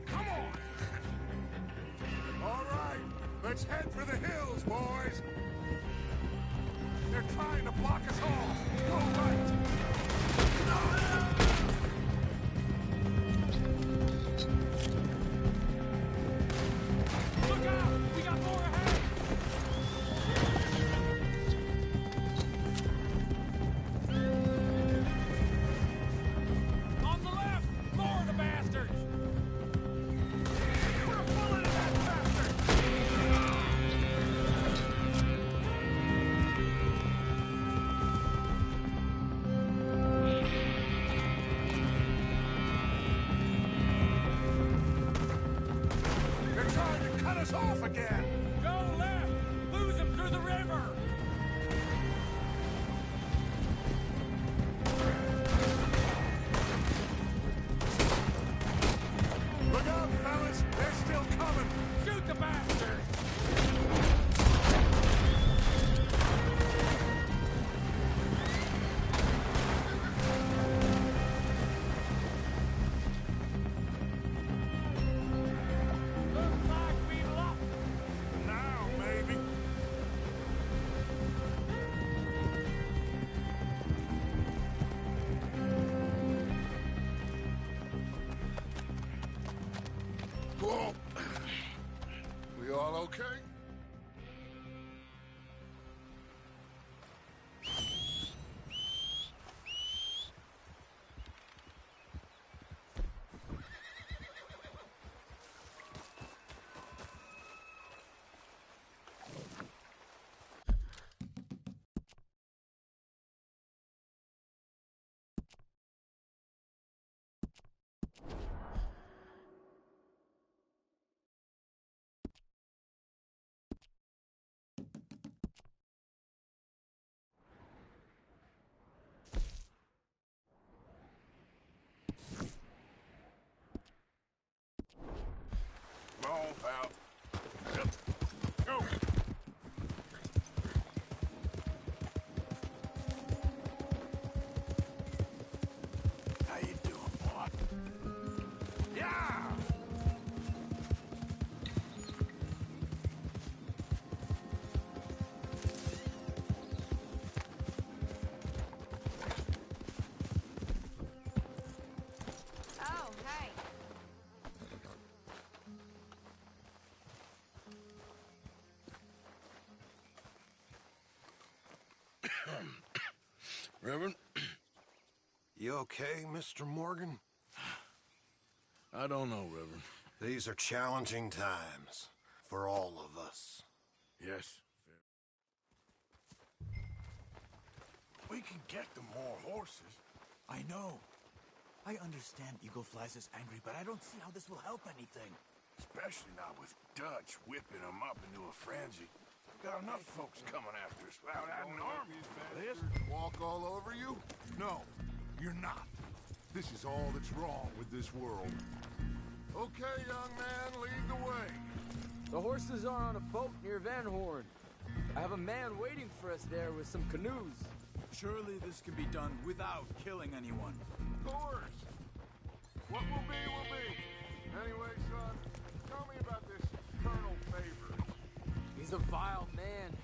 Come on! All right, let's head for the hills, boys. They're trying to block us off. Go right. Look out! We got more ahead! On the left! More of the bastards! Come on, pal. Yep. Go. How you doing, boy? Yeah! Oh, hey. Reverend? You okay, Mr. Morgan? I don't know, Reverend. These are challenging times for all of us. Yes. We can get them more horses. I know. I understand Eagle Flies is angry, but I don't see how this will help anything. Especially not with Dutch whipping them up into a frenzy. Got enough folks coming after us without adding an army for this. Walk all over you? No, you're not. This is all that's wrong with this world. Okay, young man, lead the way. The horses are on a boat near Van Horn. I have a man waiting for us there with some canoes. Surely this can be done without killing anyone. Of course. What will be, will be. Anyway, son, tell me about this Colonel Favor. He's a vile man.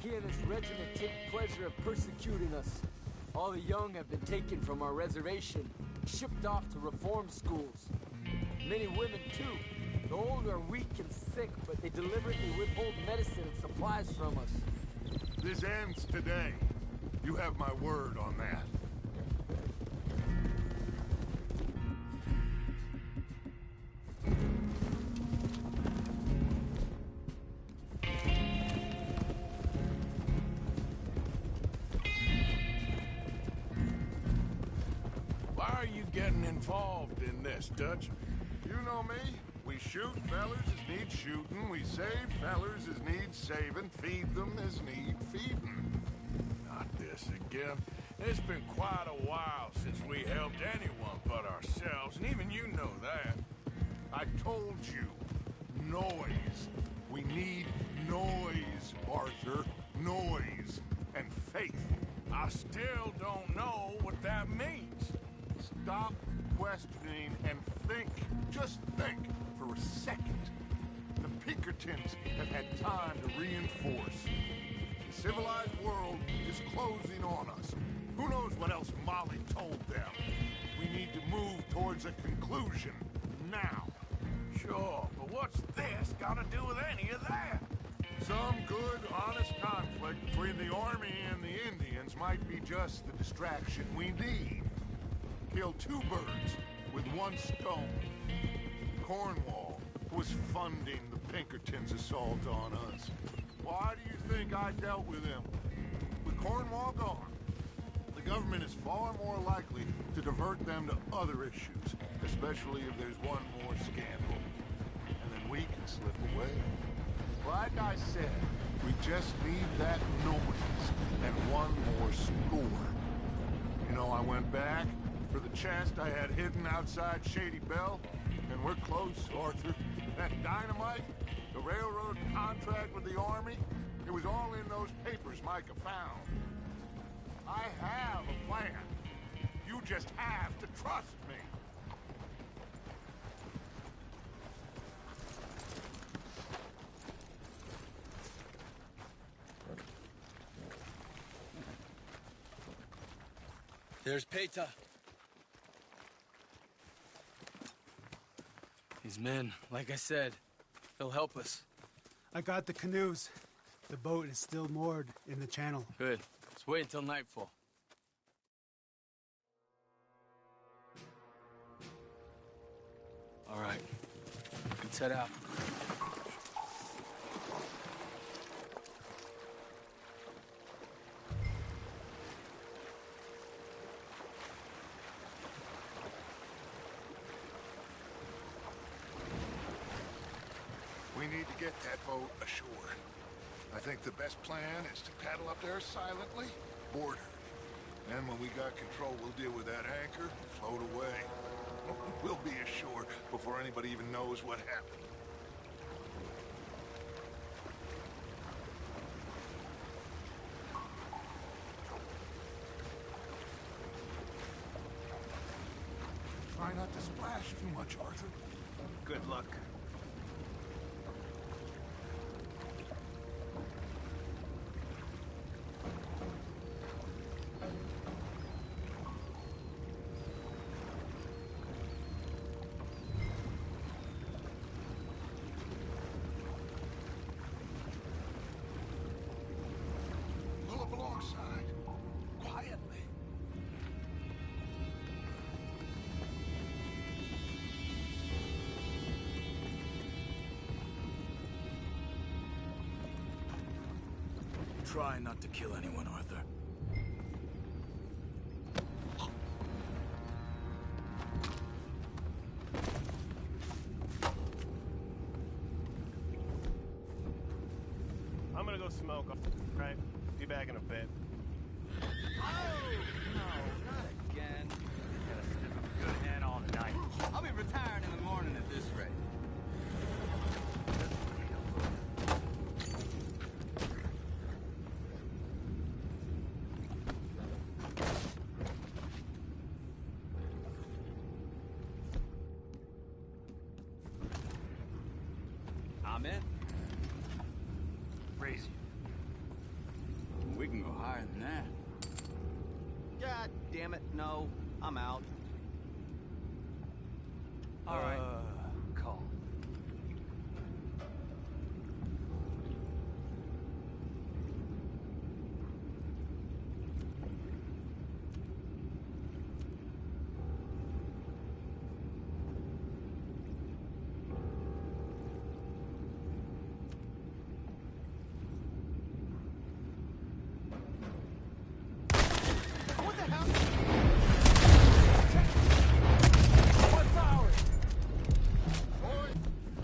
He and his regiment take pleasure of persecuting us. All the young have been taken from our reservation, shipped off to reform schools. Many women, too. The old are weak and sick, but they deliberately withhold medicine and supplies from us. This ends today. You have my word on that. Why are you getting involved in this, Dutch? You know me. We shoot fellers as need shooting. We save fellers as need saving. Feed them as need feeding. Not this again. It's been quite a while since we helped anyone but ourselves, and even you know that. I told you. Noise. We need noise, Arthur. Noise. And faith. I still don't know what that means. Stop questioning and think. Just think for a second. The Pinkertons have had time to reinforce. The civilized world is closing on us. Who knows what else Molly told them? We need to move towards a conclusion now. Sure, but what's this got to do with any of that? Some good, honest conflict between the army and the Indians might be just the distraction we need. Kill two birds with one stone. Cornwall was funding the Pinkertons' assault on us. Why do you think I dealt with him? With Cornwall gone, the government is far more likely to divert them to other issues, especially if there's one more scandal. And then we can slip away. Like I said, we just need that noise and one more score. You know, I went back for the chest I had hidden outside Shady Belle, and we're close, Arthur. That dynamite, the railroad contract with the army, it was all in those papers Micah found. I have a plan. You just have to trust me. There's Peta. His men, like I said, they'll help us. I got the canoes. The boat is still moored in the channel. Good. Let's wait until nightfall. All right. Let's head out. We need to get that boat ashore. I think the best plan is to paddle up there silently, board her, And when we got control, we'll deal with that anchor and float away. We'll be ashore before anybody even knows what happened. Try not to splash too much, Arthur. Good luck. Pull up alongside. Quietly. Try not to kill anyone, Arthur. I'm gonna go smoke, right? Be back in a bit. Oh, no, not again. Gotta sniff a good head all night. I'll be retiring in the morning at this rate. I'm in. Raise you. We can go higher than that. God damn it, no. I'm out. All right. Call. What the hell? What's ours? Boy,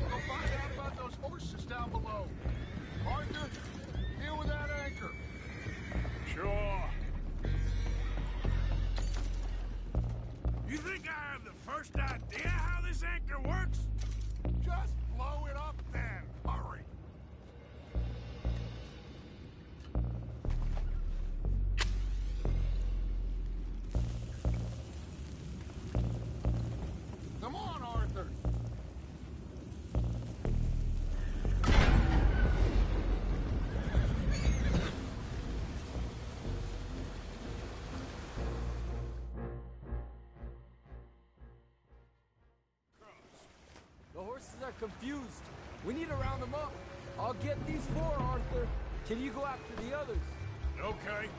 go find out about those horses down below. Arthur, deal with that anchor. Sure. You think I have the first idea how this anchor works? Just blow it up then. Hurry. Come on, Arthur. The horses are confused. We need to round them up. I'll get these four, Arthur. Can you go after the others? Okay.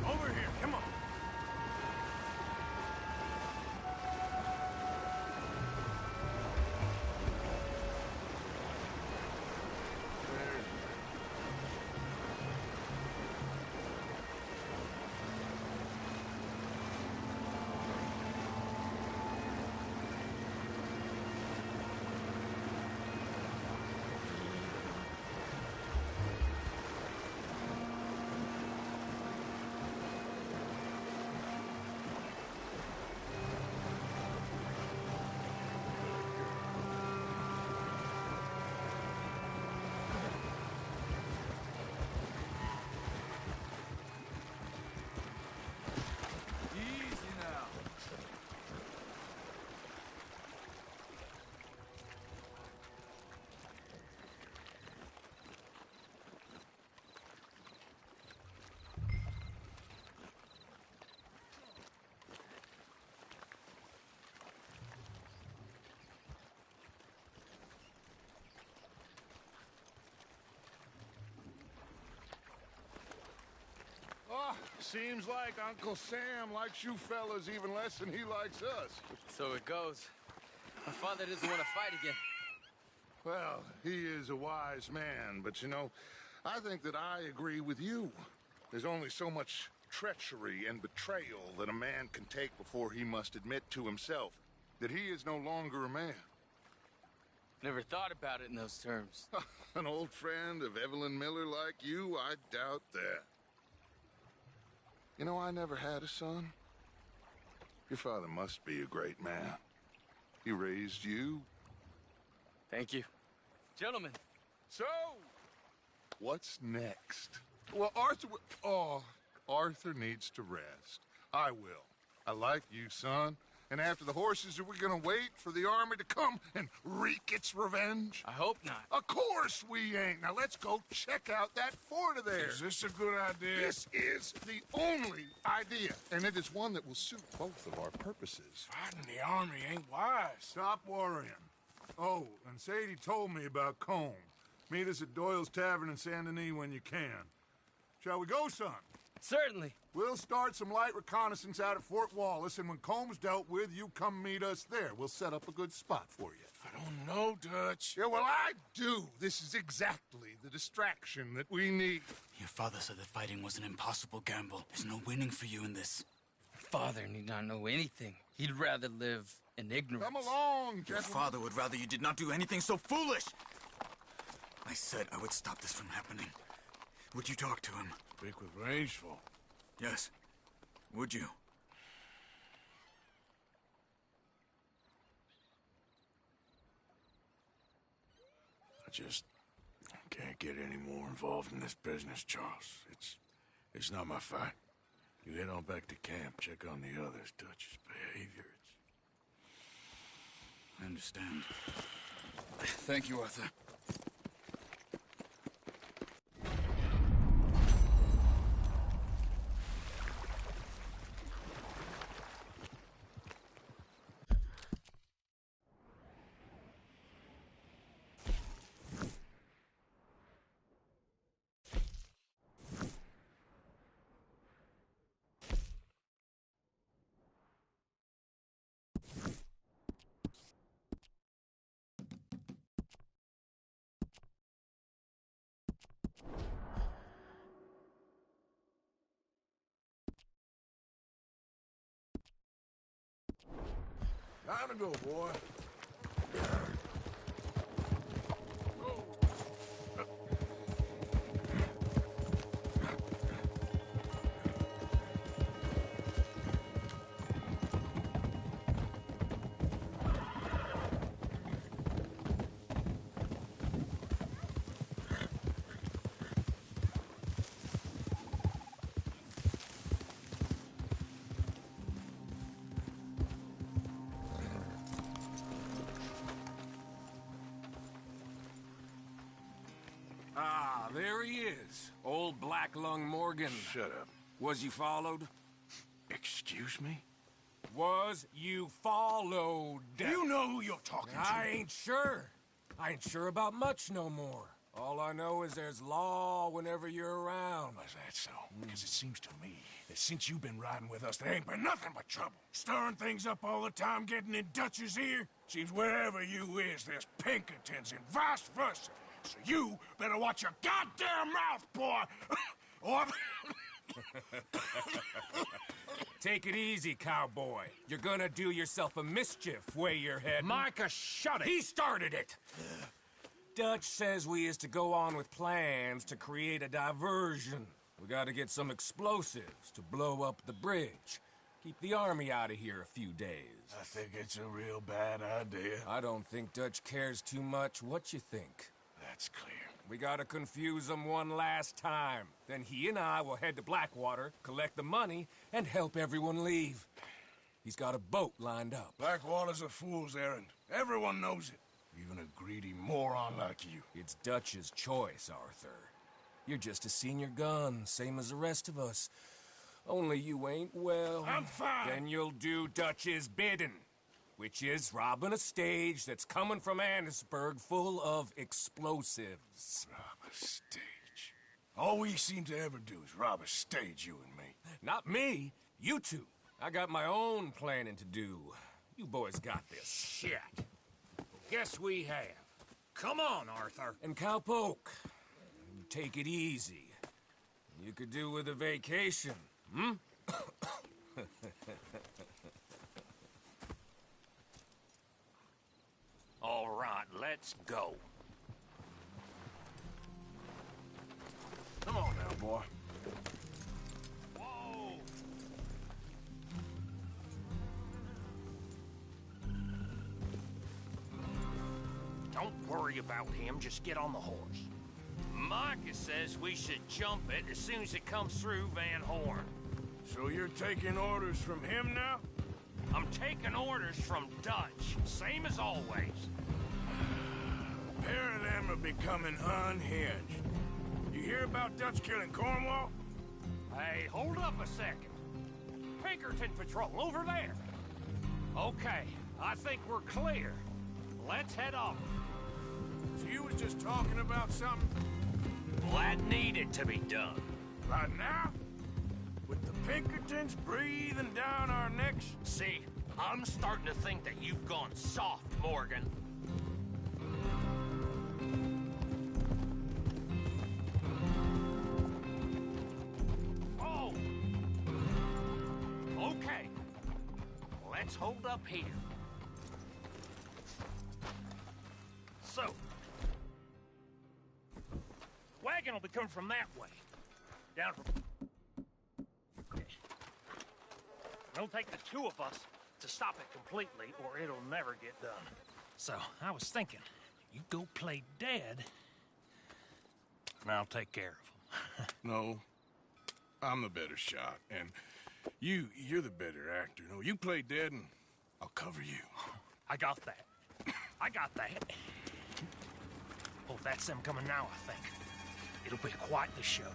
Over here, come on. Easy now. Oh, seems like Uncle Sam likes you fellas even less than he likes us. So it goes. My father doesn't want to fight again. Well, he is a wise man, but you know, I think that I agree with you. There's only so much treachery and betrayal that a man can take before he must admit to himself that he is no longer a man. Never thought about it in those terms. An old friend of Evelyn Miller like you? I doubt that. You know, I never had a son. Your father must be a great man. He raised you. Thank you. Gentlemen. So, what's next? Well, Arthur needs to rest. I will. I like you, son. And after the horses, are we gonna wait for the army to come and wreak its revenge? I hope not. Of course we ain't. Now let's go check out that fort of theirs. Is this a good idea? This is the only idea, and it is one that will suit both of our purposes. Fighting the army ain't wise. Stop worrying. Oh, and Sadie told me about Combe. Meet us at Doyle's Tavern in Saint Denis when you can. Shall we go, son? Certainly. We'll start some light reconnaissance out at Fort Wallace, and when Combs dealt with, you come meet us there. We'll set up a good spot for you. I don't know, Dutch. Yeah, well, I do. This is exactly the distraction that we need. Your father said that fighting was an impossible gamble. There's no winning for you in this. Father need not know anything. He'd rather live in ignorance. Come along, Your gentlemen. father would rather you did not do anything so foolish. I said I would stop this from happening. Would you talk to him? Speak with Rangeful. Yes. Would you? I just can't get any more involved in this business, Charles. It's not my fight. You head on back to camp, check on the others, Dutch's behavior. I understand. Thank you, Arthur. Time to go, boy. Ah, there he is. Old Black Lung Morgan. Shut up. Was you followed? Excuse me? Was you followed? You know who you're talking to. I ain't sure. I ain't sure about much no more. All I know is there's law whenever you're around. Is that so? Because it seems to me that since you've been riding with us, there ain't been nothing but trouble. Stirring things up all the time, getting in Dutch's ear. Seems wherever you is, there's Pinkertons and vice versa. So you better watch your goddamn mouth, boy! Or... Take it easy, cowboy. You're gonna do yourself a mischief where you're heading. Micah, shut it! He started it! Dutch says we is to go on with plans to create a diversion. We gotta get some explosives to blow up the bridge. Keep the army out of here a few days. I think it's a real bad idea. I don't think Dutch cares too much what you think. That's clear. We gotta confuse him one last time. Then he and I will head to Blackwater, collect the money, and help everyone leave. He's got a boat lined up. Blackwater's a fool's errand. Everyone knows it. Even a greedy moron like you. It's Dutch's choice, Arthur. You're just a senior gun, same as the rest of us. Only you ain't well. I'm fine. Then you'll do Dutch's bidding, which is robbing a stage that's coming from Annesburg full of explosives. Rob a stage. All we seem to ever do is rob a stage, you and me. Not me. You two. I got my own planning to do. You boys got this. Shit. Guess we have. Come on, Arthur. And Cowpoke, take it easy. You could do with a vacation, hmm? All right, let's go. Come on now, boy. Whoa! Don't worry about him, just get on the horse. Micah says we should jump it as soon as it comes through Van Horn. So you're taking orders from him now? I'm taking orders from Dutch, same as always. A pair of them are becoming unhinged. You hear about Dutch killing Cornwall? Hey, hold up a second. Pinkerton Patrol, over there. Okay, I think we're clear. Let's head off. So you was just talking about something? Well, that needed to be done. Right now? With the Pinkertons breathing down our necks? See, I'm starting to think that you've gone soft, Morgan. Oh! Okay. Let's hold up here. So, wagon will be coming from that way. Down from... It'll take the two of us to stop it completely, or it'll never get done. So, I was thinking, you go play dead, and I'll take care of him. No. I'm the better shot, and you're the better actor. No, you play dead, and I'll cover you. I got that. I got that. Oh, that's them coming now, I think. It'll be quite the show.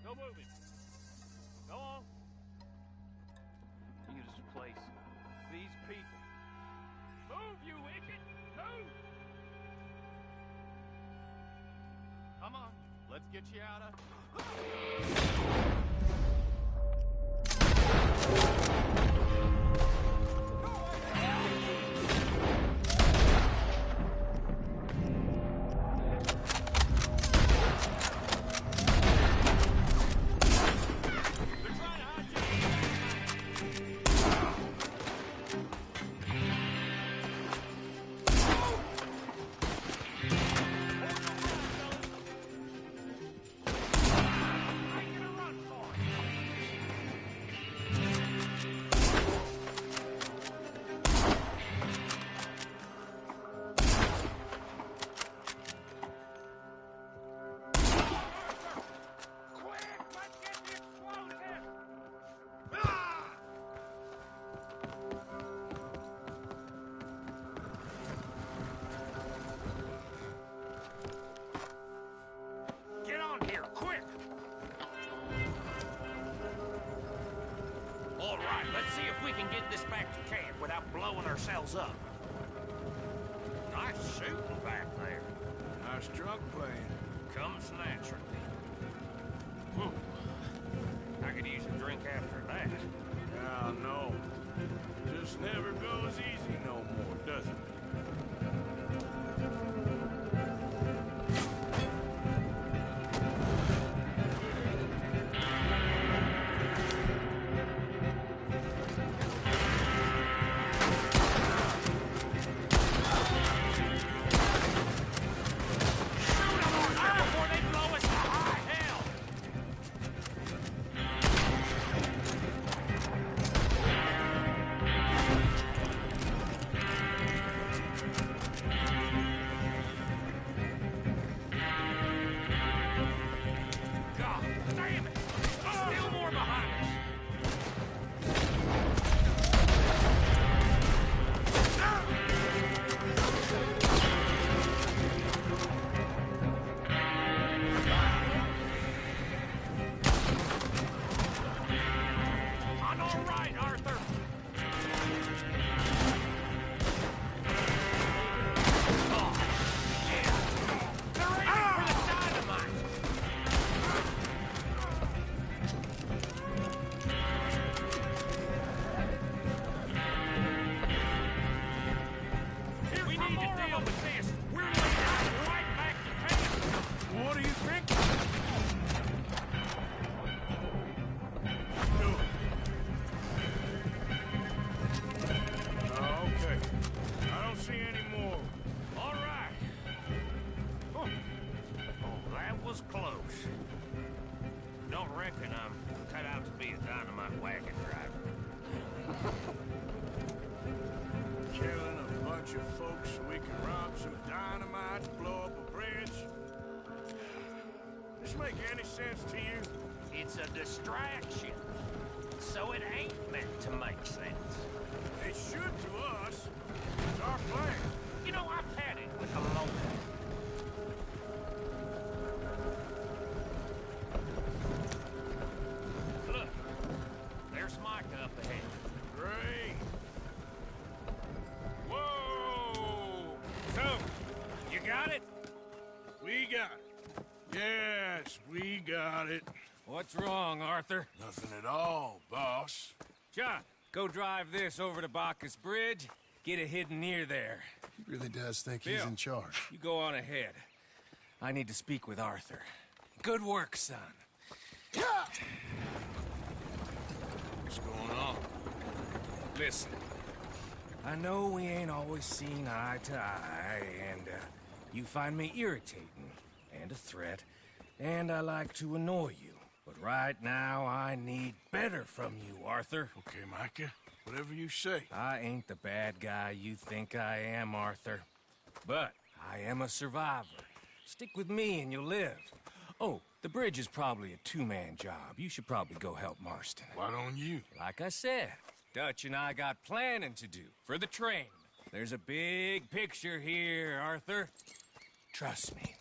No moving. Go on. Use this place. These people. Move, you wicked! Move! Come on, let's get you out of... Ourselves up. Nice shooting back there. Nice drunk playing. Comes naturally. I could use a drink after that. Ah, no. Just never goes easy no more, does it? bunch of folks so we can rob some dynamite and blow up a bridge? This make any sense to you? It's a distraction. So it ain't meant to make sense. It should to us. It's our plan. You know, I've had it with a moment. Look, there's Micah up ahead. Great. Whoa! So, you got it? We got it. Yes, we got it. What's wrong, Arthur? Nothing at all, boss. John, go drive this over to Bacchus Bridge. Get it hidden near there. He really does think he's Bill, in charge. You go on ahead. I need to speak with Arthur. Good work, son. What's going on? Listen, I know we ain't always seen eye to eye, and you find me irritating and a threat, and I like to annoy you. But right now, I need better from you, Arthur. Okay, Micah. Whatever you say. I ain't the bad guy you think I am, Arthur. But I am a survivor. Stick with me and you'll live. Oh, the bridge is probably a two-man job. You should probably go help Marston. Why don't you? Like I said, Dutch and I got planning to do for the train. There's a big picture here, Arthur. Trust me.